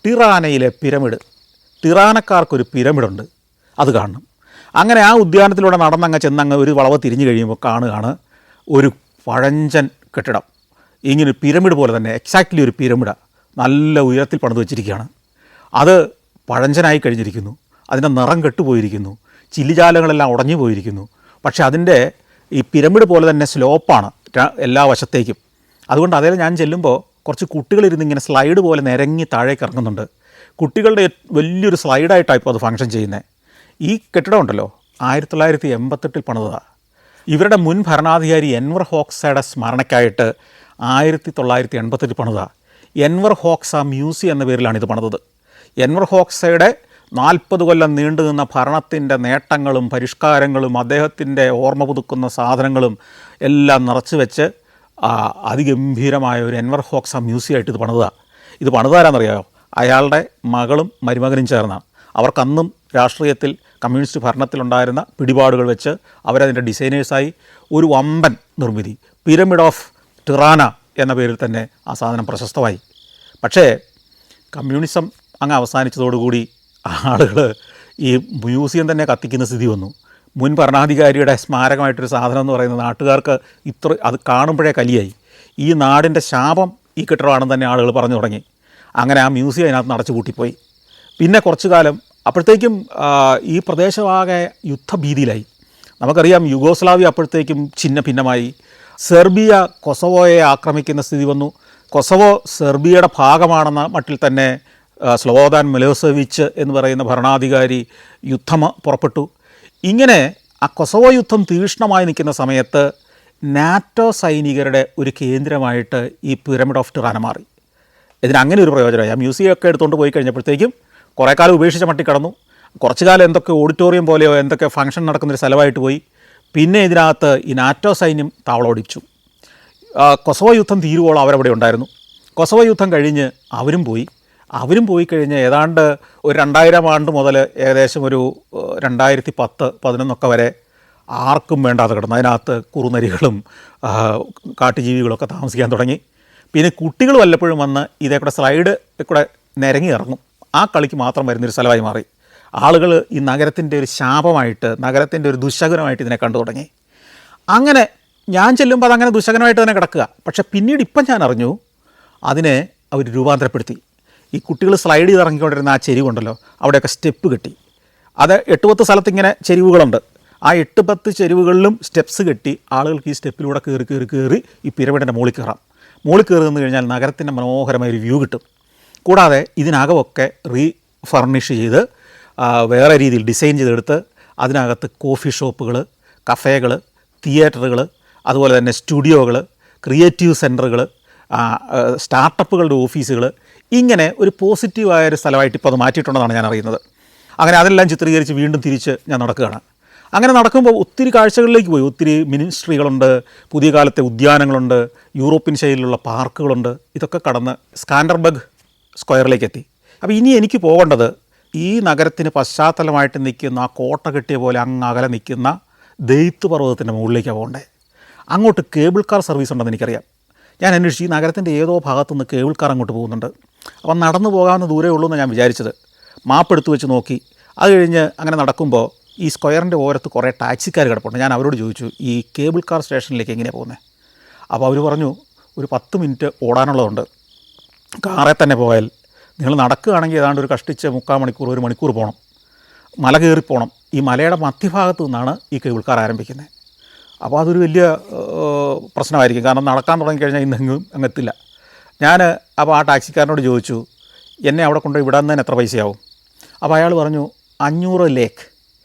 ടിറാനയിലെ പിരമിഡ്. ടിറാനക്കാർക്കൊരു പിരമിഡുണ്ട്, അത് കാണണം. അങ്ങനെ ആ ഉദ്യാനത്തിലൂടെ നടന്നങ്ങ് ചെന്നങ്ങ് ഒരു വളവ് തിരിഞ്ഞു കഴിയുമ്പോൾ കാണുകയാണ് ഒരു പഴഞ്ചൻ കെട്ടിടം. ഇങ്ങനെ പിരമിഡ് പോലെ തന്നെ, എക്സാക്ട്ലി ഒരു പിരമിഡാണ്. നല്ല ഉയരത്തിൽ പണിത് വെച്ചിരിക്കുകയാണ്. അത് പഴഞ്ചനായി കഴിഞ്ഞിരിക്കുന്നു. അതിൻ്റെ നിറം കെട്ടുപോയിരിക്കുന്നു. ചില്ലിജാലങ്ങളെല്ലാം ഉടഞ്ഞു പോയിരിക്കുന്നു. പക്ഷേ അതിൻ്റെ ഈ പിരമിഡ് പോലെ തന്നെ സ്ലോപ്പാണ് എല്ലാ വശത്തേക്കും. അതുകൊണ്ട് അതിൽ ഞാൻ ചെല്ലുമ്പോൾ കുറച്ച് കുട്ടികളിരുന്ന് ഇങ്ങനെ സ്ലൈഡ് പോലെ നിരങ്ങി താഴേക്ക് ഇറങ്ങുന്നുണ്ട്. കുട്ടികളുടെ വലിയൊരു സ്ലൈഡായിട്ടാണ് ഇപ്പോൾ അത് ഫങ്ഷൻ ചെയ്യുന്നത്. ഈ കെട്ടിടം ഉണ്ടല്ലോ 1988 പണിതതാണ്. ഇവരുടെ മുൻ ഭരണാധികാരി എൻവർ ഹോക്സയുടെ സ്മരണയ്ക്കായിട്ട് 1988 പണിതതാണ്. എൻവർ ഹോക്സ മ്യൂസിയം എന്ന പേരിലാണ് ഇത് പണിതത്. എൻവർ ഹോക്സയുടെ 40 കൊല്ലം നീണ്ടു നിന്ന ഭരണത്തിൻ്റെ നേട്ടങ്ങളും പരിഷ്കാരങ്ങളും അദ്ദേഹത്തിൻ്റെ ഓർമ്മ പുതുക്കുന്ന സാധനങ്ങളും എല്ലാം നിറച്ച് വെച്ച് അതിഗംഭീരമായ ഒരു എൻവർ ഹോക്സ മ്യൂസിയമായിട്ട് ഇത് പണിതാണ്. ഇത് പണിതാരാണെന്നറിയാമോ? അയാളുടെ മകളും മരുമകനും ചേർന്നാണ്. അവർക്കന്നും രാഷ്ട്രീയത്തിൽ കമ്മ്യൂണിസ്റ്റ് ഭരണത്തിലുണ്ടായിരുന്ന പിടിപാടുകൾ വെച്ച് അവരതിൻ്റെ ഡിസൈനേഴ്സായി ഒരു വമ്പൻ നിർമ്മിതി പിരമിഡ് ഓഫ് ടിറാന എന്ന പേരിൽ തന്നെ ആ സാധനം പ്രശസ്തമായി. പക്ഷേ കമ്മ്യൂണിസം അങ്ങ് അവസാനിച്ചതോടുകൂടി ആളുകൾ ഈ മ്യൂസിയം തന്നെ കത്തിക്കുന്ന സ്ഥിതി വന്നു. മുൻ ഭരണാധികാരിയുടെ സ്മാരകമായിട്ടൊരു സാധനം എന്ന് പറയുന്നത് നാട്ടുകാർക്ക് അത് കാണുമ്പോഴേ കലിയായി. ഈ നാടിൻ്റെ ശാപം ഈ കെട്ടിടമാണെന്ന് തന്നെ ആളുകൾ പറഞ്ഞു തുടങ്ങി. അങ്ങനെ ആ മ്യൂസിയം അതിനകത്ത് അടച്ചു പൂട്ടിപ്പോയി. പിന്നെ കുറച്ചു കാലം അപ്പോഴത്തേക്കും ഈ പ്രദേശമാകെ യുദ്ധഭീതിയിലായി. നമുക്കറിയാം യുഗോസ്ലാവിയ അപ്പോഴത്തേക്കും ഛിന്ന ഭിന്നമായി. സെർബിയ കൊസവോയെ ആക്രമിക്കുന്ന സ്ഥിതി വന്നു. കൊസവോ സെർബിയയുടെ ഭാഗമാണെന്ന മട്ടിൽ തന്നെ സ്ലോബോദാൻ മിലോസെവിച്ച് എന്ന് പറയുന്ന ഭരണാധികാരി യുദ്ധം പുറപ്പെട്ടു. ഇങ്ങനെ ആ കൊസവോ യുദ്ധം തീക്ഷ്ണമായി നിൽക്കുന്ന സമയത്ത് നാറ്റോ സൈനികരുടെ ഒരു കേന്ദ്രമായിട്ട് ഈ പിരമിഡ് ഓഫ് ടിറാന മാറി. ഇതിനങ്ങനെ ഒരു പ്രയോജനമായി. ആ മ്യൂസിയമൊക്കെ എടുത്തുകൊണ്ട് പോയി കഴിഞ്ഞപ്പോഴത്തേക്കും കുറേ കാലം ഉപേക്ഷിച്ച മട്ടി കിടന്നു. കുറച്ചു കാലം എന്തൊക്കെ ഓഡിറ്റോറിയം പോലെയോ എന്തൊക്കെ ഫംഗ്ഷൻ നടക്കുന്നൊരു സ്ഥലമായിട്ട് പോയി. പിന്നെ ഇതിനകത്ത് ഈ നാറ്റോ സൈന്യം താവളമടിച്ചു. കൊസവോ യുദ്ധം തീരുവോളം അവരവിടെ ഉണ്ടായിരുന്നു. കൊസവോ യുദ്ധം കഴിഞ്ഞ് അവരും പോയി കഴിഞ്ഞ് ഏതാണ്ട് ഒരു 2000 ആണ്ട് മുതൽ ഏകദേശം ഒരു 2010-11 വരെ ആർക്കും വേണ്ടാതെ കിടന്നു. അതിനകത്ത് കുറുനരികളും കാട്ടുജീവികളൊക്കെ താമസിക്കാൻ തുടങ്ങി. പിന്നെ കുട്ടികൾ വല്ലപ്പോഴും വന്ന് ഇതേ കൂടെ സ്ലൈഡ് കൂടെ നിരങ്ങി ഇറങ്ങും. ആ കളിക്ക് മാത്രം വരുന്നൊരു സ്ഥലമായി മാറി. ആളുകൾ ഈ നഗരത്തിൻ്റെ ഒരു ശാപമായിട്ട്, നഗരത്തിൻ്റെ ഒരു ദുശകനമായിട്ട് ഇതിനെ കണ്ടു തുടങ്ങി. അങ്ങനെ ഞാൻ ചെല്ലുമ്പോൾ അതങ്ങനെ ദുശകനമായിട്ട് തന്നെ കിടക്കുക. പക്ഷേ പിന്നീട് ഇപ്പം ഞാൻ അറിഞ്ഞു അതിനെ അവർ രൂപാന്തരപ്പെടുത്തി. ഈ കുട്ടികൾ സ്ലൈഡ് ചെയ്ത് ഇറങ്ങിക്കൊണ്ടിരുന്ന ആ ചെരിവുണ്ടല്ലോ, അവിടെയൊക്കെ സ്റ്റെപ്പ് കെട്ടി. അത് 8-10 സ്ഥലത്ത് ഇങ്ങനെ ചെരിവുകളുണ്ട്. ആ 8-10 ചെരിവുകളിലും സ്റ്റെപ്സ് കെട്ടി ആളുകൾക്ക് ഈ സ്റ്റെപ്പിലൂടെ കയറി ഈ പിരമിഡിൻ്റെ മുകളിൽ കയറാം. മുകളിൽ കയറി നിന്ന് കഴിഞ്ഞാൽ നഗരത്തിൻ്റെ മനോഹരമായൊരു വ്യൂ കിട്ടും. കൂടാതെ ഇതിനകമൊക്കെ ഫർണിഷ് ചെയ്ത് വേറെ രീതിയിൽ ഡിസൈൻ ചെയ്തെടുത്ത് അതിനകത്ത് കോഫി ഷോപ്പുകൾ, കഫേകൾ, തിയേറ്ററുകൾ, അതുപോലെ തന്നെ സ്റ്റുഡിയോകൾ, ക്രിയേറ്റീവ് സെൻറ്ററുകൾ, സ്റ്റാർട്ടപ്പുകളുടെ ഓഫീസുകൾ, ഇങ്ങനെ ഒരു പോസിറ്റീവായൊരു സ്ഥലമായിട്ട് ഇപ്പോൾ അത് മാറ്റിയിട്ടുണ്ടെന്നാണ് ഞാൻ അറിയുന്നത്. അങ്ങനെ അതെല്ലാം ചിത്രീകരിച്ച് വീണ്ടും തിരിച്ച് ഞാൻ നടക്കുകയാണ്. അങ്ങനെ നടക്കുമ്പോൾ ഒത്തിരി കാഴ്ചകളിലേക്ക് പോയി. ഒത്തിരി മിനിസ്ട്രികളുണ്ട്, പുതിയ കാലത്തെ ഉദ്യാനങ്ങളുണ്ട്, യൂറോപ്യൻ ശൈലിയിലുള്ള പാർക്കുകളുണ്ട്. ഇതൊക്കെ കടന്ന് സ്കാൻഡർബർഗ് സ്ക്വയറിലേക്ക് എത്തി. അപ്പോൾ ഇനി എനിക്ക് പോകേണ്ടത് ഈ നഗരത്തിന് പശ്ചാത്തലമായിട്ട് നിൽക്കുന്ന ആ കോട്ട കെട്ടിയ പോലെ അങ്ങ് അകലെ നിൽക്കുന്ന ദെയ്ത്ത് പർവ്വതത്തിൻ്റെ മുകളിലേക്കാണ് പോകേണ്ടത്. അങ്ങോട്ട് കേബിൾ കാർ സർവീസ് ഉണ്ടെന്ന് എനിക്കറിയാം. ഞാൻ അന്വേഷിച്ചു. ഈ നഗരത്തിൻ്റെ ഏതോ ഭാഗത്തുനിന്ന് കേബിൾ കാർ അങ്ങോട്ട് പോകുന്നുണ്ട്. അപ്പം നടന്നു പോകാവുന്ന ദൂരമേ ഉള്ളൂ എന്ന് ഞാൻ വിചാരിച്ചത്. മാപ്പ് എടുത്ത് വെച്ച് നോക്കി. അത് കഴിഞ്ഞ് അങ്ങനെ നടക്കുമ്പോൾ ഈ സ്ക്വയറിൻ്റെ ഓരത്ത് കുറേ ടാക്സിക്കാർ കിടപ്പുണ്ട്. ഞാൻ അവരോട് ചോദിച്ചു, ഈ കേബിൾ കാർ സ്റ്റേഷനിലേക്ക് എങ്ങനെയാണ് പോകുന്നത്? അപ്പോൾ അവർ പറഞ്ഞു, ഒരു 10 മിനിറ്റ് ഓടാനുള്ളതുണ്ട്. കാറിൽ തന്നെ പോയാൽ. നിങ്ങൾ നടക്കുകയാണെങ്കിൽ ഏതാണ്ട് ഒരു കഷ്ടിച്ച് 3/4 മണിക്കൂർ 1 മണിക്കൂർ പോകണം. മല കയറി പോകണം. ഈ മലയുടെ മധ്യഭാഗത്തു നിന്നാണ് ഈ കേബിൾ കാർ ആരംഭിക്കുന്നത്. അപ്പോൾ അതൊരു വലിയ പ്രശ്നമായിരിക്കും. കാരണം നടക്കാൻ തുടങ്ങിക്കഴിഞ്ഞാൽ ഇന്നെങ്ങും അങ്ങെത്തില്ല. ഞാൻ അപ്പോൾ ആ ടാക്സിക്കാരനോട് ചോദിച്ചു, എന്നെ അവിടെ കൊണ്ടുപോയി വിടാൻ എത്ര പൈസയാവും? അപ്പോൾ അയാൾ പറഞ്ഞു 500 ലേക്ക്.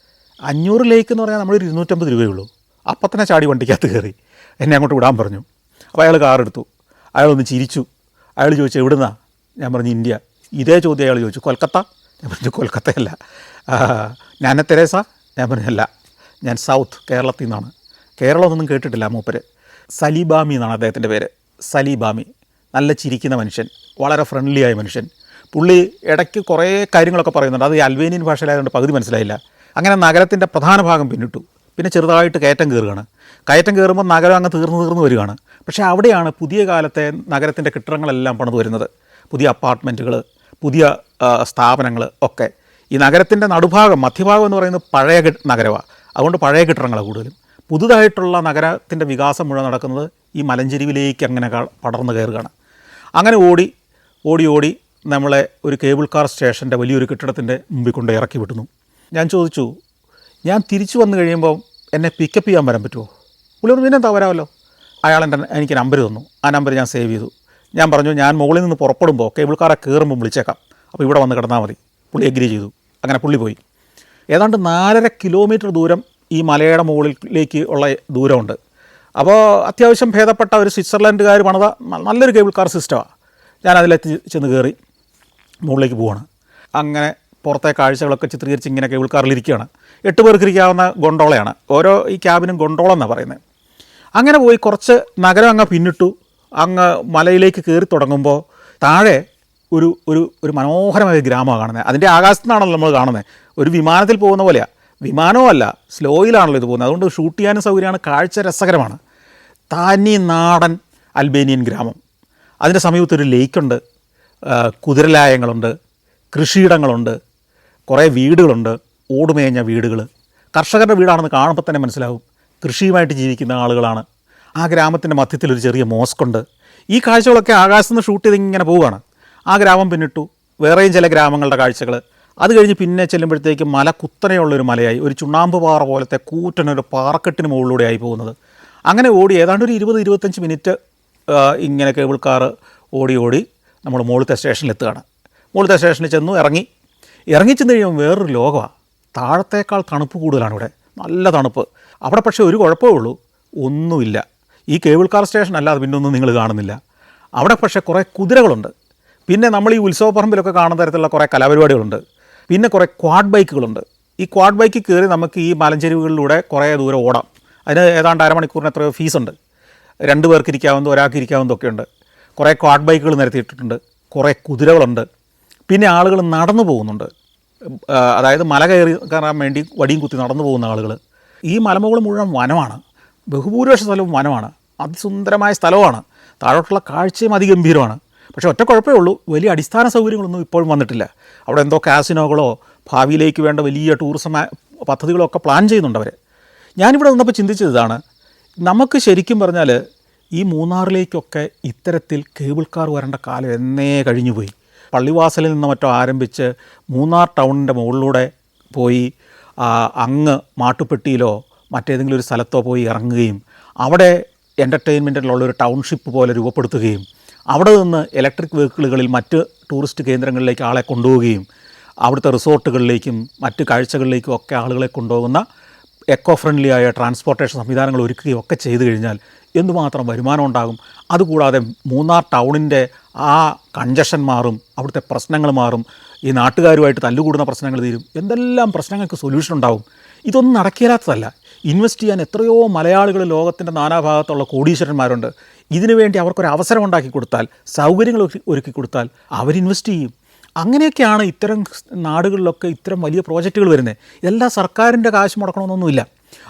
500 ലേക്ക് എന്ന് പറഞ്ഞാൽ നമ്മളൊരു 250 രൂപയുള്ളൂ. അപ്പം തന്നെ ചാടി വണ്ടിക്കകത്ത് കയറി എന്നെ അങ്ങോട്ട് വിടാൻ പറഞ്ഞു. അപ്പോൾ അയാൾ കാറെടുത്തു. അയാളൊന്ന് ചിരിച്ചു. അയാൾ ചോദിച്ചു, എവിടുന്നാ? ഞാൻ പറഞ്ഞു, ഇന്ത്യ. ഇതേ ചോദ്യം അയാൾ ചോദിച്ചു, കൊൽക്കത്ത? ഞാൻ പറഞ്ഞു, കൊൽക്കത്തയല്ല. ഞാൻ തെരേസ? ഞാൻ പറഞ്ഞല്ല, ഞാൻ സൗത്ത് കേരളത്തിൽ നിന്നാണ്. കേരളമൊന്നും കേട്ടിട്ടില്ല മൂപ്പര്. സലീബാമി എന്നാണ് അദ്ദേഹത്തിൻ്റെ പേര്. സലീബാമി. നല്ല ചിരിക്കുന്ന മനുഷ്യൻ, വളരെ ഫ്രണ്ട്ലി ആയ മനുഷ്യൻ. പുള്ളി ഇടയ്ക്ക് കുറേ കാര്യങ്ങളൊക്കെ പറയുന്നുണ്ട്. അത് ഈ അൽബേനിയൻ ഭാഷയിലായതുകൊണ്ട് പകുതി മനസ്സിലായില്ല. അങ്ങനെ നഗരത്തിൻ്റെ പ്രധാന ഭാഗം പിന്നിട്ടു. പിന്നെ ചെറുതായിട്ട് കയറ്റം കയറുകയാണ്. കയറ്റം കയറുമ്പോൾ നഗരം അങ്ങ് തീർന്നു വരികയാണ്. പക്ഷേ അവിടെയാണ് പുതിയ കാലത്തെ നഗരത്തിൻ്റെ കെട്ടിടങ്ങളെല്ലാം പണിത് വരുന്നത്. പുതിയ അപ്പാർട്ട്മെൻറ്റുകൾ, പുതിയ സ്ഥാപനങ്ങൾ ഒക്കെ. ഈ നഗരത്തിൻ്റെ നടുഭാഗം, മധ്യഭാഗം എന്ന് പറയുന്നത് പഴയ നഗരമാണ്. അതുകൊണ്ട് പഴയ കെട്ടിടങ്ങളാണ് കൂടുതലും. പുതുതായിട്ടുള്ള നഗരത്തിൻ്റെ വികാസം മുഴുവൻ നടക്കുന്നത് ഈ മലഞ്ചെരിവിലേക്ക് അങ്ങനെ പടർന്നു കയറുകയാണ്. അങ്ങനെ ഓടി നമ്മളെ ഒരു കേബിൾ കാർ സ്റ്റേഷൻ്റെ വലിയൊരു കെട്ടിടത്തിൻ്റെ മുമ്പിൽ കൊണ്ട് ഇറക്കി വിട്ടുന്നു. ഞാൻ ചോദിച്ചു, ഞാൻ തിരിച്ചു വന്നു കഴിയുമ്പോൾ എന്നെ പിക്കപ്പ് ചെയ്യാൻ വരാൻ പറ്റുമോ? പുള്ളി പിന്നെ എന്താ വരാമല്ലോ. അയാൾ എനിക്ക് നമ്പർ തന്നു. ആ നമ്പർ ഞാൻ സേവ് ചെയ്തു. ഞാൻ പറഞ്ഞു, ഞാൻ മുകളിൽ നിന്ന് പുറപ്പെടുമ്പോൾ കേബിൾ കാറെ കയറുമ്പോൾ വിളിച്ചേക്കാം, അപ്പോൾ ഇവിടെ വന്ന് കിടന്നാൽ മതി. പുള്ളി എഗ്രി ചെയ്തു. അങ്ങനെ പുള്ളി പോയി. ഏതാണ്ട് 4.5 കിലോമീറ്റർ ദൂരം ഈ മലയുടെ മുകളിലേക്ക് ഉള്ള ദൂരമുണ്ട്. അപ്പോൾ അത്യാവശ്യം ഭേദപ്പെട്ട ഒരു സ്വിറ്റ്സർലൻഡുകാർ പണിത നല്ലൊരു കേബിൾ കാർ സിസ്റ്റമാണ്. ഞാൻ അതിലെത്തി ചെന്ന് കയറി മുകളിലേക്ക് പോവാണ്. അങ്ങനെ പുറത്തെ കാഴ്ചകളൊക്കെ ചിത്രീകരിച്ച് ഇങ്ങനെ കേബിൾ കാറിലിരിക്കുകയാണ്. 8 പേർക്ക് ഇരിക്കാവുന്ന ഗൊണ്ടോളയാണ്, ഓരോ ഈ ക്യാബിനും ഗൊണ്ടോള എന്നാണ് പറയുന്നത്. അങ്ങനെ പോയി കുറച്ച് നഗരം അങ്ങ് പിന്നിട്ടു, അങ്ങ് മലയിലേക്ക് കയറി തുടങ്ങുമ്പോൾ താഴെ ഒരു ഒരു ഒരു മനോഹരമായ ഗ്രാമമാണ് കാണുന്നത്. അതിൻ്റെ ആകാശത്തു നിന്നാണല്ലോ നമ്മൾ കാണുന്നത്, ഒരു വിമാനത്തിൽ പോകുന്ന പോലെയാണ്. വിമാനവുമല്ല, സ്ലോയിലാണല്ലോ ഇത് പോകുന്നത്, അതുകൊണ്ട് ഷൂട്ട് ചെയ്യാനും സൗകര്യമാണ്, കാഴ്ച രസകരമാണ്. തനി നാടൻ അൽബേനിയൻ ഗ്രാമം. അതിൻ്റെ സമീപത്തൊരു ലേക്കുണ്ട്, കുതിരലായങ്ങളുണ്ട്, കൃഷിയിടങ്ങളുണ്ട്, കുറേ വീടുകളുണ്ട്, ഓടുമേഞ്ഞ വീടുകൾ. കർഷകരുടെ വീടാണെന്ന് കാണുമ്പോൾ തന്നെ മനസ്സിലാവും, കൃഷിയുമായിട്ട് ജീവിക്കുന്ന ആളുകളാണ്. ആ ഗ്രാമത്തിൻ്റെ മധ്യത്തിലൊരു ചെറിയ മോസ്കുണ്ട്. ഈ കാഴ്ചകളൊക്കെ ആകാശത്ത് നിന്ന് ഷൂട്ട് ചെയ്ത് ഇങ്ങനെ പോവുകയാണ്. ആ ഗ്രാമം പിന്നിട്ടു, വേറെയും ചില ഗ്രാമങ്ങളുടെ കാഴ്ചകൾ. അത് കഴിഞ്ഞ് പിന്നെ ചെല്ലുമ്പോഴത്തേക്കും മല കുത്തനെയുള്ളൊരു മലയായി, ഒരു ചുണ്ണാമ്പ് പാറ പോലത്തെ കൂറ്റനൊരു പാറക്കെട്ടിന് മുകളിലൂടെ ആയി പോകുന്നത്. അങ്ങനെ ഓടി ഏതാണ്ട് ഒരു 20-25 മിനിറ്റ് ഇങ്ങനെ കേബിൾ കാർ ഓടി നമ്മൾ മുകളിലത്തെ സ്റ്റേഷനിലെത്തുകയാണ്. മുകളിലത്തെ സ്റ്റേഷനിൽ ചെന്നു, ഇറങ്ങിച്ചെന്ന് കഴിയുമ്പോൾ വേറൊരു ലോകമാണ്. താഴത്തേക്കാൾ തണുപ്പ് കൂടുതലാണ് ഇവിടെ, നല്ല തണുപ്പ്. അവിടെ പക്ഷേ ഒരു കുഴപ്പമേ ഉള്ളൂ, ഒന്നുമില്ല. ഈ കേബിൾ കാർ സ്റ്റേഷൻ അല്ലാതെ പിന്നൊന്നും നിങ്ങൾ കാണുന്നില്ല. അവിടെ പക്ഷേ കുറേ കുതിരകളുണ്ട്. പിന്നെ നമ്മൾ ഈ ഉത്സവപ്പറമ്പിലൊക്കെ കാണുന്ന തരത്തിലുള്ള കുറേ കലാപരിപാടികളുണ്ട്. പിന്നെ കുറേ ക്വാഡ് ബൈക്കുകളുണ്ട്. ഈ ക്വാഡ് ബൈക്കിൽ കയറി നമുക്ക് ഈ മലഞ്ചെരുവുകളിലൂടെ കുറേ ദൂരം ഓടാം. അതിന് ഏതാണ്ട് അരമണിക്കൂറിന് എത്രയോ ഫീസുണ്ട്. 2 പേർക്ക് ഇരിക്കാവുന്നതും ഒരാൾക്ക് ഇരിക്കാവുന്നതൊക്കെ ഉണ്ട്. കുറേ ക്വാഡ് ബൈക്കുകൾ നിരത്തിയിട്ടിട്ടുണ്ട്, കുറേ കുതിരകളുണ്ട്. പിന്നെ ആളുകൾ നടന്നു പോകുന്നുണ്ട്, അതായത് മല കയറാൻ വേണ്ടി വടിയും കുത്തി നടന്നു പോകുന്ന ആളുകൾ. ഈ മലമുകൾ മുഴുവൻ വനമാണ്, ബഹുഭൂരിപക്ഷ സ്ഥലവും വനമാണ്, അതിസുന്ദരമായ സ്ഥലമാണ്. താഴോട്ടുള്ള കാഴ്ചയും അതിഗംഭീരമാണ്. പക്ഷേ ഒറ്റ കുഴപ്പമേ ഉള്ളൂ, വലിയ അടിസ്ഥാന സൗകര്യങ്ങളൊന്നും ഇപ്പോഴും വന്നിട്ടില്ല. അവിടെ എന്തോ കാസിനോകളോ ഭാവിയിലേക്ക് വേണ്ട വലിയ ടൂറിസം പദ്ധതികളോ ഒക്കെ പ്ലാൻ ചെയ്യുന്നുണ്ട് അവർ. ഞാനിവിടെ നിന്നപ്പോൾ ചിന്തിച്ചത് ഇതാണ്, നമുക്ക് ശരിക്കും പറഞ്ഞാൽ ഈ മൂന്നാറിലേക്കൊക്കെ ഇത്തരത്തിൽ കേബിൾ കാർ വരേണ്ട കാലം എന്നേ കഴിഞ്ഞുപോയി. പള്ളിവാസലിൽ നിന്ന് മറ്റോ ആരംഭിച്ച് മൂന്നാർ ടൗണിൻ്റെ മുകളിലൂടെ പോയി അങ്ങ് മാട്ടുപ്പെട്ടിയിലോ മറ്റേതെങ്കിലും ഒരു സ്ഥലത്തോ പോയി ഇറങ്ങുകയും അവിടെ എൻ്റർടൈൻമെൻറ്റിലുള്ളൊരു ടൗൺഷിപ്പ് പോലെ രൂപപ്പെടുത്തുകയും അവിടെ നിന്ന് ഇലക്ട്രിക് വെഹിക്കിളുകളിൽ മറ്റ് ടൂറിസ്റ്റ് കേന്ദ്രങ്ങളിലേക്ക് ആളെ കൊണ്ടുപോവുകയും അവിടുത്തെ റിസോർട്ടുകളിലേക്കും മറ്റ് കാഴ്ചകളിലേക്കും ഒക്കെ ആളുകളെ കൊണ്ടുപോകുന്ന എക്കോ ഫ്രണ്ട്ലി ആയ ട്രാൻസ്പോർട്ടേഷൻ സംവിധാനങ്ങൾ ഒരുക്കുകയും ഒക്കെ ചെയ്തു കഴിഞ്ഞാൽ എന്തുമാത്രം വരുമാനം ഉണ്ടാകും. അതുകൂടാതെ മൂന്നാർ ടൗണിൻ്റെ ആ കൺജഷൻ മാറും, അവിടുത്തെ പ്രശ്നങ്ങൾ മാറും, ഈ നാട്ടുകാരുമായിട്ട് തല്ലുകൂടുന്ന പ്രശ്നങ്ങൾ തീരും, എന്തെല്ലാം പ്രശ്നങ്ങൾക്ക് സൊല്യൂഷൻ ഉണ്ടാവും. ഇതൊന്നും നടക്കില്ലാത്തതല്ല. ഇൻവെസ്റ്റ് ചെയ്യാൻ എത്രയോ മലയാളികൾ ലോകത്തിൻ്റെ നാനാഭാഗത്തുള്ള കോടീശ്വരന്മാരുണ്ട്. ഇതിനു വേണ്ടി അവർക്കൊരു അവസരം ഉണ്ടാക്കി കൊടുത്താൽ, സൗകര്യങ്ങൾ ഒരുക്കി കൊടുത്താൽ അവർ ഇൻവെസ്റ്റ് ചെയ്യും. അങ്ങനെയൊക്കെയാണ് ഇത്തരം നാടുകളിലൊക്കെ ഇത്തരം വലിയ പ്രോജക്റ്റുകൾ വരുന്നത്. ഇതെല്ലാം സർക്കാരിൻ്റെ കാശ് മുടക്കണമെന്നൊന്നുമില്ല.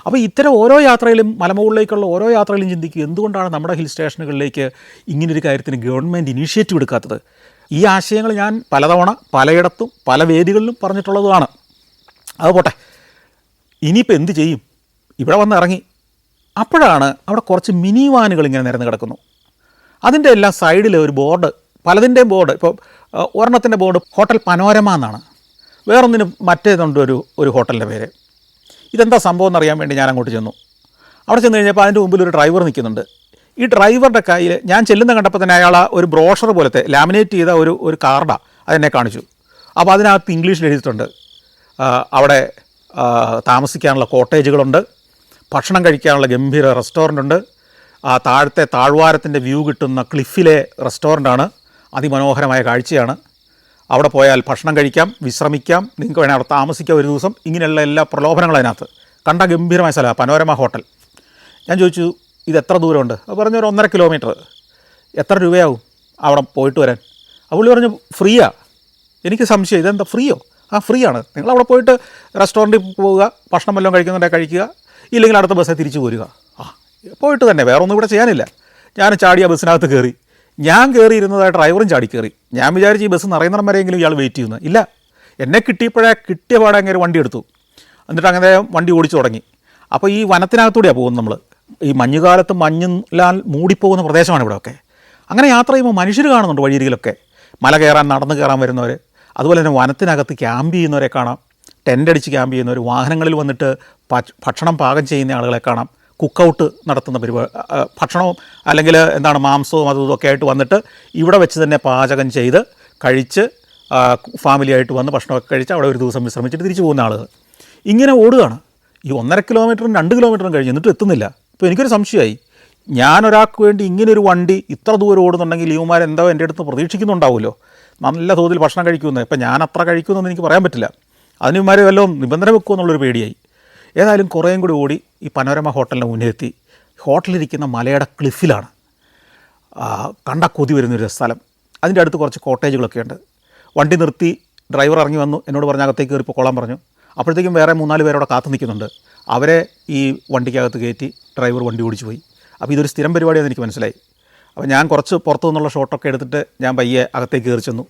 അപ്പോൾ ഇത്തരം ഓരോ യാത്രയിലും, മലമുകളിലേക്കുള്ള ഓരോ യാത്രയിലും ചിന്തിക്കുക, എന്തുകൊണ്ടാണ് നമ്മുടെ ഹിൽ സ്റ്റേഷനുകളിലേക്ക് ഇങ്ങനൊരു കാര്യത്തിന് ഗവൺമെൻറ് ഇനീഷ്യേറ്റീവ് എടുക്കാത്തത്? ഈ ആശയങ്ങൾ ഞാൻ പലതവണ പലയിടത്തും പല വേദികളിലും പറഞ്ഞിട്ടുള്ളതുമാണ്. അത് പോട്ടെ, ഇനിയിപ്പോൾ എന്ത് ചെയ്യും? ഇവിടെ വന്ന് ഇറങ്ങി, അപ്പോഴാണ് അവിടെ കുറച്ച് മിനി വാനുകൾ ഇങ്ങനെ നിരന്ന് കിടക്കുന്നു. അതിൻ്റെ എല്ലാം സൈഡിൽ ഒരു ബോർഡ്, പലതിൻ്റെയും ബോർഡ്. ഇപ്പോൾ ഒരെണ്ണത്തിൻ്റെ ബോർഡ് ഹോട്ടൽ പനോരമ എന്നാണ്, വേറൊന്നിന് മറ്റേതുണ്ട് ഒരു ഹോട്ടലിൻ്റെ പേര്. ഇതെന്താ സംഭവം എന്നറിയാൻ വേണ്ടി ഞാൻ അങ്ങോട്ട് ചെന്നു. അവിടെ ചെന്ന് കഴിഞ്ഞപ്പോൾ അതിൻ്റെ മുമ്പിൽ ഒരു ഡ്രൈവർ നിൽക്കുന്നുണ്ട്. ഈ ഡ്രൈവറുടെ കയ്യിൽ ഞാൻ ചെല്ലുന്ന കണ്ടപ്പോൾ തന്നെ അയാൾ ഒരു ബ്രോഷർ പോലത്തെ ലാമിനേറ്റ് ചെയ്ത ഒരു കാർഡാണ് അതെന്നെ കാണിച്ചു. അപ്പോൾ അതിനകത്ത് ഇംഗ്ലീഷിൽ എഴുതിയിട്ടുണ്ട്, അവിടെ താമസിക്കാനുള്ള കോട്ടേജുകളുണ്ട്, ഭക്ഷണം കഴിക്കാനുള്ള ഗംഭീര റെസ്റ്റോറൻ്റ് ഉണ്ട്, ആ താഴത്തെ താഴ്വാരത്തിൻ്റെ വ്യൂ കിട്ടുന്ന ക്ലിഫിലെ റെസ്റ്റോറൻ്റാണ്, അതിമനോഹരമായ കാഴ്ചയാണ്. അവിടെ പോയാൽ ഭക്ഷണം കഴിക്കാം, വിശ്രമിക്കാം, നിങ്ങൾക്ക് വേണേൽ അവിടെ താമസിക്കാം ഒരു ദിവസം. ഇങ്ങനെയുള്ള എല്ലാ പ്രലോഭനങ്ങളും അതിനകത്ത്. കണ്ട ഗംഭീരമായ സ്ഥലമാണ് പനോരമ ഹോട്ടൽ. ഞാൻ ചോദിച്ചു, ഇത് എത്ര ദൂരമുണ്ട്? അത് പറഞ്ഞു, ഒരു 1.5 കിലോമീറ്റർ. എത്ര രൂപയാവും അവിടെ പോയിട്ട് വരാൻ? പുള്ളി പറഞ്ഞു, ഫ്രീയാ. എനിക്ക് സംശയം, ഇതെന്താ ഫ്രീയോ? ഫ്രീ ആണ്. നിങ്ങളവിടെ പോയിട്ട് റെസ്റ്റോറൻറ്റിൽ പോവുക, ഭക്ഷണം വല്ലതും കഴിക്കുന്നുണ്ടെങ്കിൽ കഴിക്കുക, ഇല്ലെങ്കിൽ അടുത്ത ബസ്സിൽ തിരിച്ചു പോരുക. പോയിട്ട് തന്നെ, വേറെ ഒന്നും ഇവിടെ ചെയ്യാനില്ല. ഞാൻ ചാടി ആ ബസ്സിനകത്ത് കയറി. ഞാൻ കയറിയിരുന്നതായി ഡ്രൈവറും ചാടി കയറി. ഞാൻ വിചാരിച്ച് ഈ ബസ് നിറയുന്നിടം വരെയെങ്കിലും ഇയാൾ വെയിറ്റ് ചെയ്യുന്നു. ഇല്ല, എന്നെ കിട്ടിയ പാടെ അങ്ങനെ വണ്ടി എടുത്തു. എന്നിട്ട് അങ്ങനെ വണ്ടി ഓടിച്ചു തുടങ്ങി. അപ്പോൾ ഈ വനത്തിനകത്തൂടെയാണ് പോകുന്നത് നമ്മൾ. ഈ മഞ്ഞുകാലത്ത് മഞ്ഞിലാൽ മൂടിപ്പോകുന്ന പ്രദേശമാണ് ഇവിടെയൊക്കെ. അങ്ങനെ യാത്ര ചെയ്യുമ്പോൾ മനുഷ്യർ കാണുന്നുണ്ട് വഴിയരികിലൊക്കെ, മല കയറാൻ, നടന്ന് കയറാൻ വരുന്നവർ. അതുപോലെ തന്നെ വനത്തിനകത്ത് ക്യാമ്പ് ചെയ്യുന്നവരെ കാണാം, ടെൻ്റ് അടിച്ച് ക്യാമ്പ് ചെയ്യുന്നവർ, വാഹനങ്ങളിൽ വന്നിട്ട് ഭക്ഷണം പാകം ചെയ്യുന്ന ആളുകളെ കാണാം, കുക്കൗട്ട് നടത്തുന്ന ഭക്ഷണവും അല്ലെങ്കിൽ മാംസവും അതും ഇതൊക്കെ ആയിട്ട് വന്നിട്ട് ഇവിടെ വെച്ച് തന്നെ പാചകം ചെയ്ത് കഴിച്ച് ഫാമിലിയായിട്ട് വന്ന് ഭക്ഷണമൊക്കെ കഴിച്ച് അവിടെ ഒരു ദിവസം വിശ്രമിച്ചിട്ട് തിരിച്ചു പോകുന്ന ആളുകൾ ഇങ്ങനെ ഓടുകയാണ്. ഈ 1.5 കിലോമീറ്ററും 2 കിലോമീറ്ററും കഴിഞ്ഞ് എന്നിട്ട് എത്തുന്നില്ല. അപ്പോൾ എനിക്കൊരു സംശയമായി, ഞാനൊരാൾക്ക് വേണ്ടി ഇങ്ങനൊരു വണ്ടി ഇത്ര ദൂരം ഓടുന്നുണ്ടെങ്കിൽ ഇവന്മാരെന്തോ എൻ്റെ അടുത്ത് പ്രതീക്ഷിക്കുന്നുണ്ടാവുമല്ലോ, നല്ല തോതിൽ ഭക്ഷണം കഴിക്കുമെന്ന്. ഇപ്പം ഞാൻ അത്ര കഴിക്കുമെന്ന് എനിക്ക് പറയാൻ പറ്റില്ല. അതിന് ഇവന്മാർ വല്ലതും നിബന്ധന വെക്കുമെന്നുള്ളൊരു പേടിയായി. ഏതായാലും കുറേയും കൂടി ഓടി ഈ പനോരമ ഹോട്ടലിൻ്റെ മുന്നിലെത്തി. ഹോട്ടലിരിക്കുന്ന മലയുടെ ക്ലിഫിലാണ്, കണ്ട കൊതി വരുന്നൊരു സ്ഥലം. അതിൻ്റെ അടുത്ത് കുറച്ച് കോട്ടേജുകളൊക്കെ ഉണ്ട്. വണ്ടി നിർത്തി ഡ്രൈവർ ഇറങ്ങി വന്നു, എന്നോട് പറഞ്ഞ് അകത്തേക്ക് കയറി പൊക്കോളാൻ പറഞ്ഞു. അപ്പോഴത്തേക്കും വേറെ 3-4 പേരവിടെ കാത്തു നിൽക്കുന്നുണ്ട്. അവരെ ഈ വണ്ടിക്കകത്ത് കയറ്റി ഡ്രൈവർ വണ്ടി ഓടിച്ചു പോയി. അപ്പോൾ ഇതൊരു സ്ഥിരം പരിപാടിയാണെന്ന് എനിക്ക് മനസ്സിലായി. അപ്പോൾ ഞാൻ കുറച്ച് പുറത്തു നിന്നുള്ള ഷോട്ടൊക്കെ എടുത്തിട്ട് ഞാൻ പയ്യെ അകത്തേക്ക് കയറി ചെന്നു.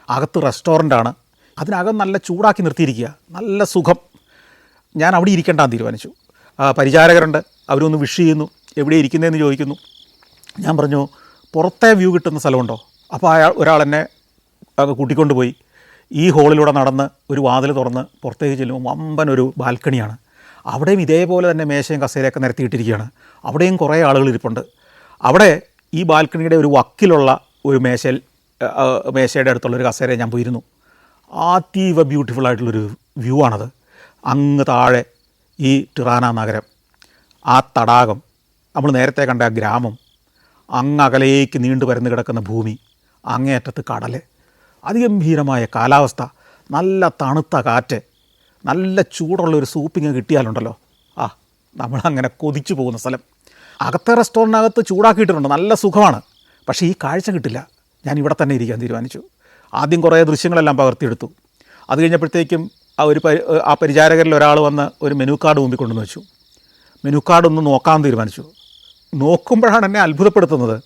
അകത്ത് റെസ്റ്റോറൻ്റാണ്, അതിനകം നല്ല ചൂടാക്കി നിർത്തിയിരിക്കുക, നല്ല സുഖം. ഞാൻ അവിടെ ഇരിക്കേണ്ടാന്ന് തീരുമാനിച്ചു. പരിചാരകരുണ്ട്, അവരൊന്ന് വിഷ് ചെയ്യുന്നു, എവിടെ ഇരിക്കുന്നതെന്ന് ചോദിക്കുന്നു. ഞാൻ പറഞ്ഞു പുറത്തെ വ്യൂ കിട്ടുന്ന സ്ഥലമുണ്ടോ? അപ്പോൾ ഒരാൾ എന്നെ കൂട്ടിക്കൊണ്ട് പോയി. ഈ ഹോളിലൂടെ നടന്ന് ഒരു വാതിൽ തുറന്ന് പുറത്തേക്ക് ചെല്ലുമ്പോൾ വമ്പനൊരു ബാൽക്കണിയാണ്. അവിടെയും ഇതേപോലെ തന്നെ മേശയും കസേരയൊക്കെ നിരത്തിയിട്ടിരിക്കുകയാണ്. അവിടെയും കുറേ ആളുകൾ ഇരിപ്പുണ്ട്. അവിടെ ഈ ബാൽക്കണിയുടെ ഒരു വക്കിലുള്ള ഒരു മേശയുടെ അടുത്തുള്ളൊരു കസേര ഞാൻ പോയിരുന്നു. അതീവ ബ്യൂട്ടിഫുള്ളായിട്ടുള്ളൊരു വ്യൂ ആണത്. അങ്ങ് താഴെ ഈ ടിറാന നഗരം, ആ തടാകം, നമ്മൾ നേരത്തെ കണ്ട ആ ഗ്രാമം, അങ്ങ് അകലേക്ക് നീണ്ടു പരന്ന് കിടക്കുന്ന ഭൂമി, അങ്ങേയറ്റത്ത് കടൽ, അതിഗംഭീരമായ കാലാവസ്ഥ, നല്ല തണുത്ത കാറ്റ്, നല്ല ചൂടുള്ളൊരു സൂപ്പിങ് കിട്ടിയാലുണ്ടല്ലോ, നമ്മളങ്ങനെ കൊതിച്ചു പോകുന്ന സ്ഥലം. അകത്തെ റെസ്റ്റോറൻറ്റിനകത്ത് ചൂടാക്കിയിട്ടുണ്ട്, നല്ല സുഖമാണ്. പക്ഷേ ഈ കാഴ്ച കിട്ടില്ല. ഞാൻ ഇവിടെ തന്നെ ഇരിക്കാൻ തീരുമാനിച്ചു. ആദ്യം കുറേ ദൃശ്യങ്ങളെല്ലാം പകർത്തിയെടുത്തു. അത് കഴിഞ്ഞപ്പോഴത്തേക്കും ആ പരിചാരകരിൽ ഒരാൾ വന്ന് ഒരു മെനു കാർഡ് മുമ്പിൽ കൊണ്ടുവന്ന് വെച്ചു. മെനു കാർഡ് ഒന്ന് നോക്കാൻ തീരുമാനിച്ചു. നോക്കുമ്പോഴാണ് എന്നെ അത്ഭുതപ്പെടുത്തുന്നത്.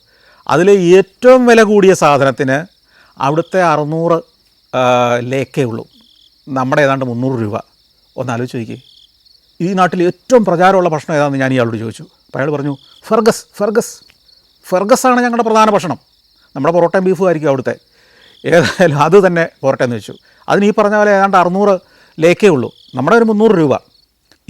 അതിലെ ഏറ്റവും വില കൂടിയ സാധനത്തിന് അവിടുത്തെ 600 ലേക്കേ ഉള്ളൂ. നമ്മുടെ ഏതാണ്ട് 300 രൂപ. ഒന്ന് ആലോചിച്ച് നോക്കിയേ. ഈ നാട്ടിൽ ഏറ്റവും പ്രചാരമുള്ള ഭക്ഷണം ഏതാണെന്ന് ഞാൻ ഇയാളോട് ചോദിച്ചു. അപ്പോൾ അയാൾ പറഞ്ഞു ഫെർഗസാണ് ഞങ്ങളുടെ പ്രധാന ഭക്ഷണം. നമ്മുടെ പൊറോട്ടയും ബീഫും ആയിരിക്കും അവിടുത്തെ. ഏതായാലും അത് തന്നെ പോരട്ടെന്ന് വെച്ചു. അതിന് ഈ പറഞ്ഞ പോലെ ഏതാണ്ട് 600 ലേക്കേ ഉള്ളൂ, നമ്മുടെ ഒരു 300 രൂപ.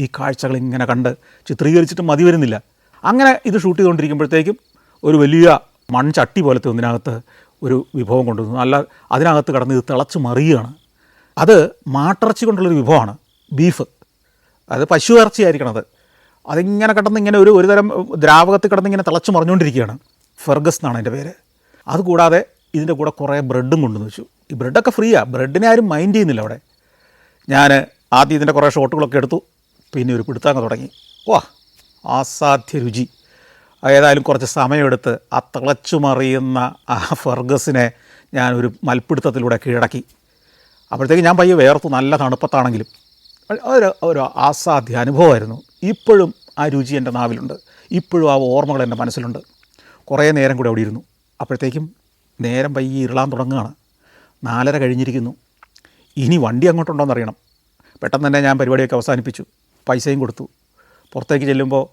ഈ കാഴ്ചകൾ ഇങ്ങനെ കണ്ട് ചിത്രീകരിച്ചിട്ട് മതി വരുന്നില്ല. അങ്ങനെ ഇത് ഷൂട്ട് ചെയ്തുകൊണ്ടിരിക്കുമ്പോഴത്തേക്കും ഒരു വലിയ മൺചട്ടി പോലത്തെ ഒന്നിനകത്ത് ഒരു വിഭവം കൊണ്ടുവന്നു. നല്ല അതിനകത്ത് കടന്ന് ഇത് തിളച്ച് മറിയുകയാണ്. അത് മാട്ടിറച്ചി കൊണ്ടുള്ളൊരു വിഭവമാണ്, ബീഫ്. അത് പശു ഇറച്ചിയായിരിക്കണത്. അതിങ്ങനെ കിടന്ന് ഇങ്ങനെ ഒരു തരം ദ്രാവകത്തിൽ കിടന്ന് ഇങ്ങനെ തിളച്ച് മറിഞ്ഞുകൊണ്ടിരിക്കുകയാണ്. ഫെർഗസ് എന്നാണ് അതിൻ്റെ പേര്. അതുകൂടാതെ ഇതിൻ്റെ കൂടെ കുറേ ബ്രെഡും കൊണ്ടുവന്ന് വെച്ചു. ഈ ബ്രെഡൊക്കെ ഫ്രീയാണ്, ബ്രെഡിനെ ആരും മൈൻഡ് ചെയ്യുന്നില്ല അവിടെ. ഞാൻ ആദ്യം ഇതിൻ്റെ കുറേ ഷോട്ടുകളൊക്കെ എടുത്തു, പിന്നെ ഒരു പിടുത്തങ്ങ് തുടങ്ങി. അസാധ്യ രുചി. ഏതായാലും കുറച്ച് സമയമെടുത്ത് ആ തിളച്ചു മറിയുന്ന ആ ഫെർഗസിനെ ഞാനൊരു മൽപ്പിടുത്തത്തിലൂടെ കീഴടക്കി. അപ്പോഴത്തേക്ക് ഞാൻ പയ്യെ വേർത്തു, നല്ല തണുപ്പത്താണെങ്കിലും. ഒരു അസാധ്യ അനുഭവമായിരുന്നു. ഇപ്പോഴും ആ രുചി എൻ്റെ നാവിലുണ്ട്, ഇപ്പോഴും ആ ഓർമ്മകൾ എൻ്റെ മനസ്സിലുണ്ട്. കുറേ നേരം കൂടെ അവിടെ ഇരുന്നു. അപ്പോഴത്തേക്കും നേരം പയ്യെ ഇരുളാൻ തുടങ്ങുകയാണ്. 4:30 കഴിഞ്ഞിരിക്കുന്നു. ഇനി വണ്ടി അങ്ങോട്ടുണ്ടോയെന്ന് അറിയണം. പെട്ടെന്ന് തന്നെ ഞാൻ പരിപാടിയൊക്കെ അവസാനിപ്പിച്ചു, പൈസയും കൊടുത്തു. പുറത്തേക്ക് ചെല്ലുമ്പോൾ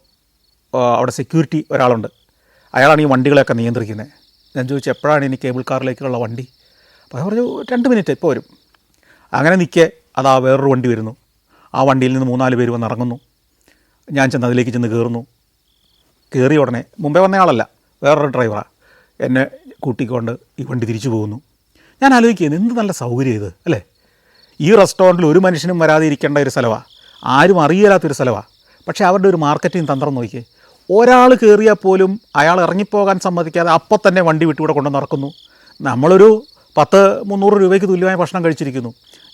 അവിടെ സെക്യൂരിറ്റി ഒരാളുണ്ട്. അയാളാണ് ഈ വണ്ടികളെയൊക്കെ നിയന്ത്രിക്കുന്നത്. ഞാൻ ചോദിച്ചു എപ്പോഴാണ് ഇനി കേബിൾ കാറിലേക്കുള്ള വണ്ടി? അപ്പോൾ പറഞ്ഞു 2 മിനിറ്റ് ഇപ്പോൾ വരും. അങ്ങനെ നിൽക്കെ അതാ വേറൊരു വണ്ടി വരുന്നു. ആ വണ്ടിയിൽ നിന്ന് 3-4 പേര് വന്ന് ഇറങ്ങുന്നു. ഞാൻ അതിലേക്ക് ചെന്ന് കയറുന്നു. കയറിയ ഉടനെ മുമ്പേ വന്നയാളല്ല, വേറൊരു ഡ്രൈവറാണ്. എന്നെ കൂട്ടിക്കൊണ്ട് ഈ വണ്ടി തിരിച്ചു പോകുന്നു. ഞാൻ ആലോചിക്കുന്നത് എന്ത് നല്ല സൗകര്യം ഇത് അല്ലേ. ഈ റെസ്റ്റോറൻറ്റിൽ ഒരു മനുഷ്യനും വരാതെ ഇരിക്കേണ്ട ഒരു സ്ഥലമാണ്, ആരും അറിയില്ലാത്തൊരു സ്ഥലമാണ്. പക്ഷേ അവരുടെ ഒരു മാർക്കറ്റിംഗ് തന്ത്രം നോക്കിയേ. ഒരാൾ കയറിയാൽ പോലും അയാൾ ഇറങ്ങിപ്പോകാൻ സമ്മതിക്കാതെ അപ്പം തന്നെ വണ്ടി വിട്ടുകൂടെ കൊണ്ടുവന്ന് ഇറക്കുന്നു. നമ്മളൊരു 100-300 രൂപയ്ക്ക് തുല്യമായ ഭക്ഷണം കഴിച്ചിരിക്കുന്നു.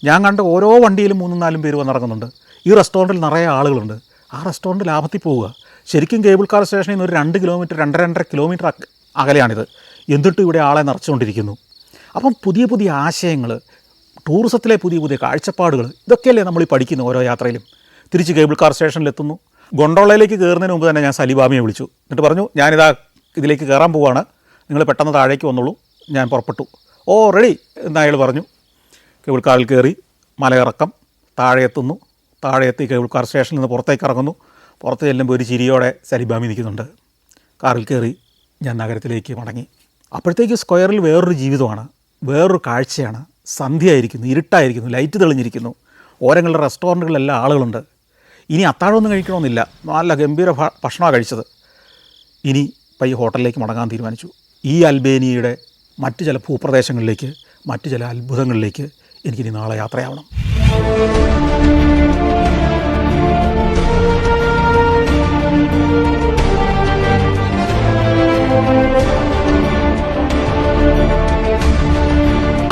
ഞാൻ കണ്ട ഓരോ വണ്ടിയിലും 3-4 പേര് വന്നിറങ്ങുന്നുണ്ട്. ഈ റെസ്റ്റോറൻറ്റിൽ നിറയെ ആളുകളുണ്ട്. ആ റെസ്റ്റോറൻറ്റ് ലാഭത്തിൽ പോവുക. ശരിക്കും കേബിൾ കാർ സ്റ്റേഷനിൽ നിന്ന് ഒരു 2 കിലോമീറ്റർ 2.5 കിലോമീറ്റർ അകലെയാണിത്. എന്നിട്ടും ഇവിടെ ആളെ നിറച്ചുകൊണ്ടിരിക്കുന്നു. അപ്പം പുതിയ പുതിയ ആശയങ്ങൾ, ടൂറിസത്തിലെ പുതിയ പുതിയ കാഴ്ചപ്പാടുകൾ, ഇതൊക്കെയല്ലേ നമ്മൾ ഈ പഠിക്കുന്ന ഓരോ യാത്രയിലും. തിരിച്ച് കേബിൾ കാർ സ്റ്റേഷനിലെത്തുന്നു. ഗൊണ്ടോളയിലേക്ക് കയറുന്നതിന് മുമ്പ് തന്നെ ഞാൻ സലിബാമിയെ വിളിച്ചു. എന്നിട്ട് പറഞ്ഞു ഞാനിതാ ഇതിലേക്ക് കയറാൻ പോവുകയാണ്, നിങ്ങൾ പെട്ടെന്ന് താഴേക്ക് വന്നോളൂ. ഞാൻ പുറപ്പെട്ടു. റെഡി എന്ന് അയാൾ പറഞ്ഞു. കേബിൾ കാറിൽ കയറി, മലയിറക്കം, താഴെ എത്തുന്നു. താഴെ എത്തി കേബിൾ കാർ സ്റ്റേഷനിൽ നിന്ന് പുറത്തേക്ക് ഇറങ്ങുന്നു. പുറത്ത് ചെല്ലുമ്പോൾ ഒരു ചിരിയോടെ സലിബാമി നിൽക്കുന്നുണ്ട്. കാറിൽ കയറി ഞാൻ നഗരത്തിലേക്ക് മടങ്ങി. അപ്പോഴത്തേക്ക് സ്ക്വയറിൽ വേറൊരു ജീവിതമാണ്, വേറൊരു കാഴ്ചയാണ്. സന്ധ്യയായിരിക്കുന്നു, ഇരുട്ടായിരിക്കുന്നു, ലൈറ്റ് തെളിഞ്ഞിരിക്കുന്നു. ഓരങ്ങളുടെ റെസ്റ്റോറൻറ്റുകളിലെല്ലാം ആളുകളുണ്ട്. ഇനി അത്താഴമൊന്നും കഴിക്കണമെന്നില്ല, നല്ല ഗംഭീര ഭക്ഷണമാണ് കഴിച്ചത്. ഇനി പയ്യെ ഹോട്ടലിലേക്ക് മടങ്ങാൻ തീരുമാനിച്ചു. ഈ അൽബേനിയയുടെ മറ്റ് ചില ഭൂപ്രദേശങ്ങളിലേക്ക്, മറ്റ് ചില അത്ഭുതങ്ങളിലേക്ക് എനിക്കിനി നാളെ യാത്രയാവണം.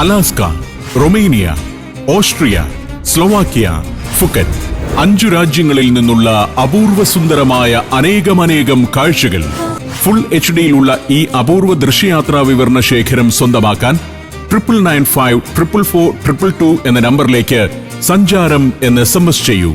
Alaska, Romania, Austria, Slovakia, Phuket 5 രാജ്യങ്ങളിൽ നിന്നുള്ള അപൂർവ സുന്ദരമായ അനേകം കാഴ്ചകൾ. ഫുൾ HD-യിലുള്ള ഈ അപൂർവ ദൃശ്യയാത്രാ വിവരണ ശേഖരം സ്വന്തമാക്കാൻ 9995444222 എന്ന നമ്പറിലേക്ക് സഞ്ചാരം എന്ന് SMS ചെയ്യൂ.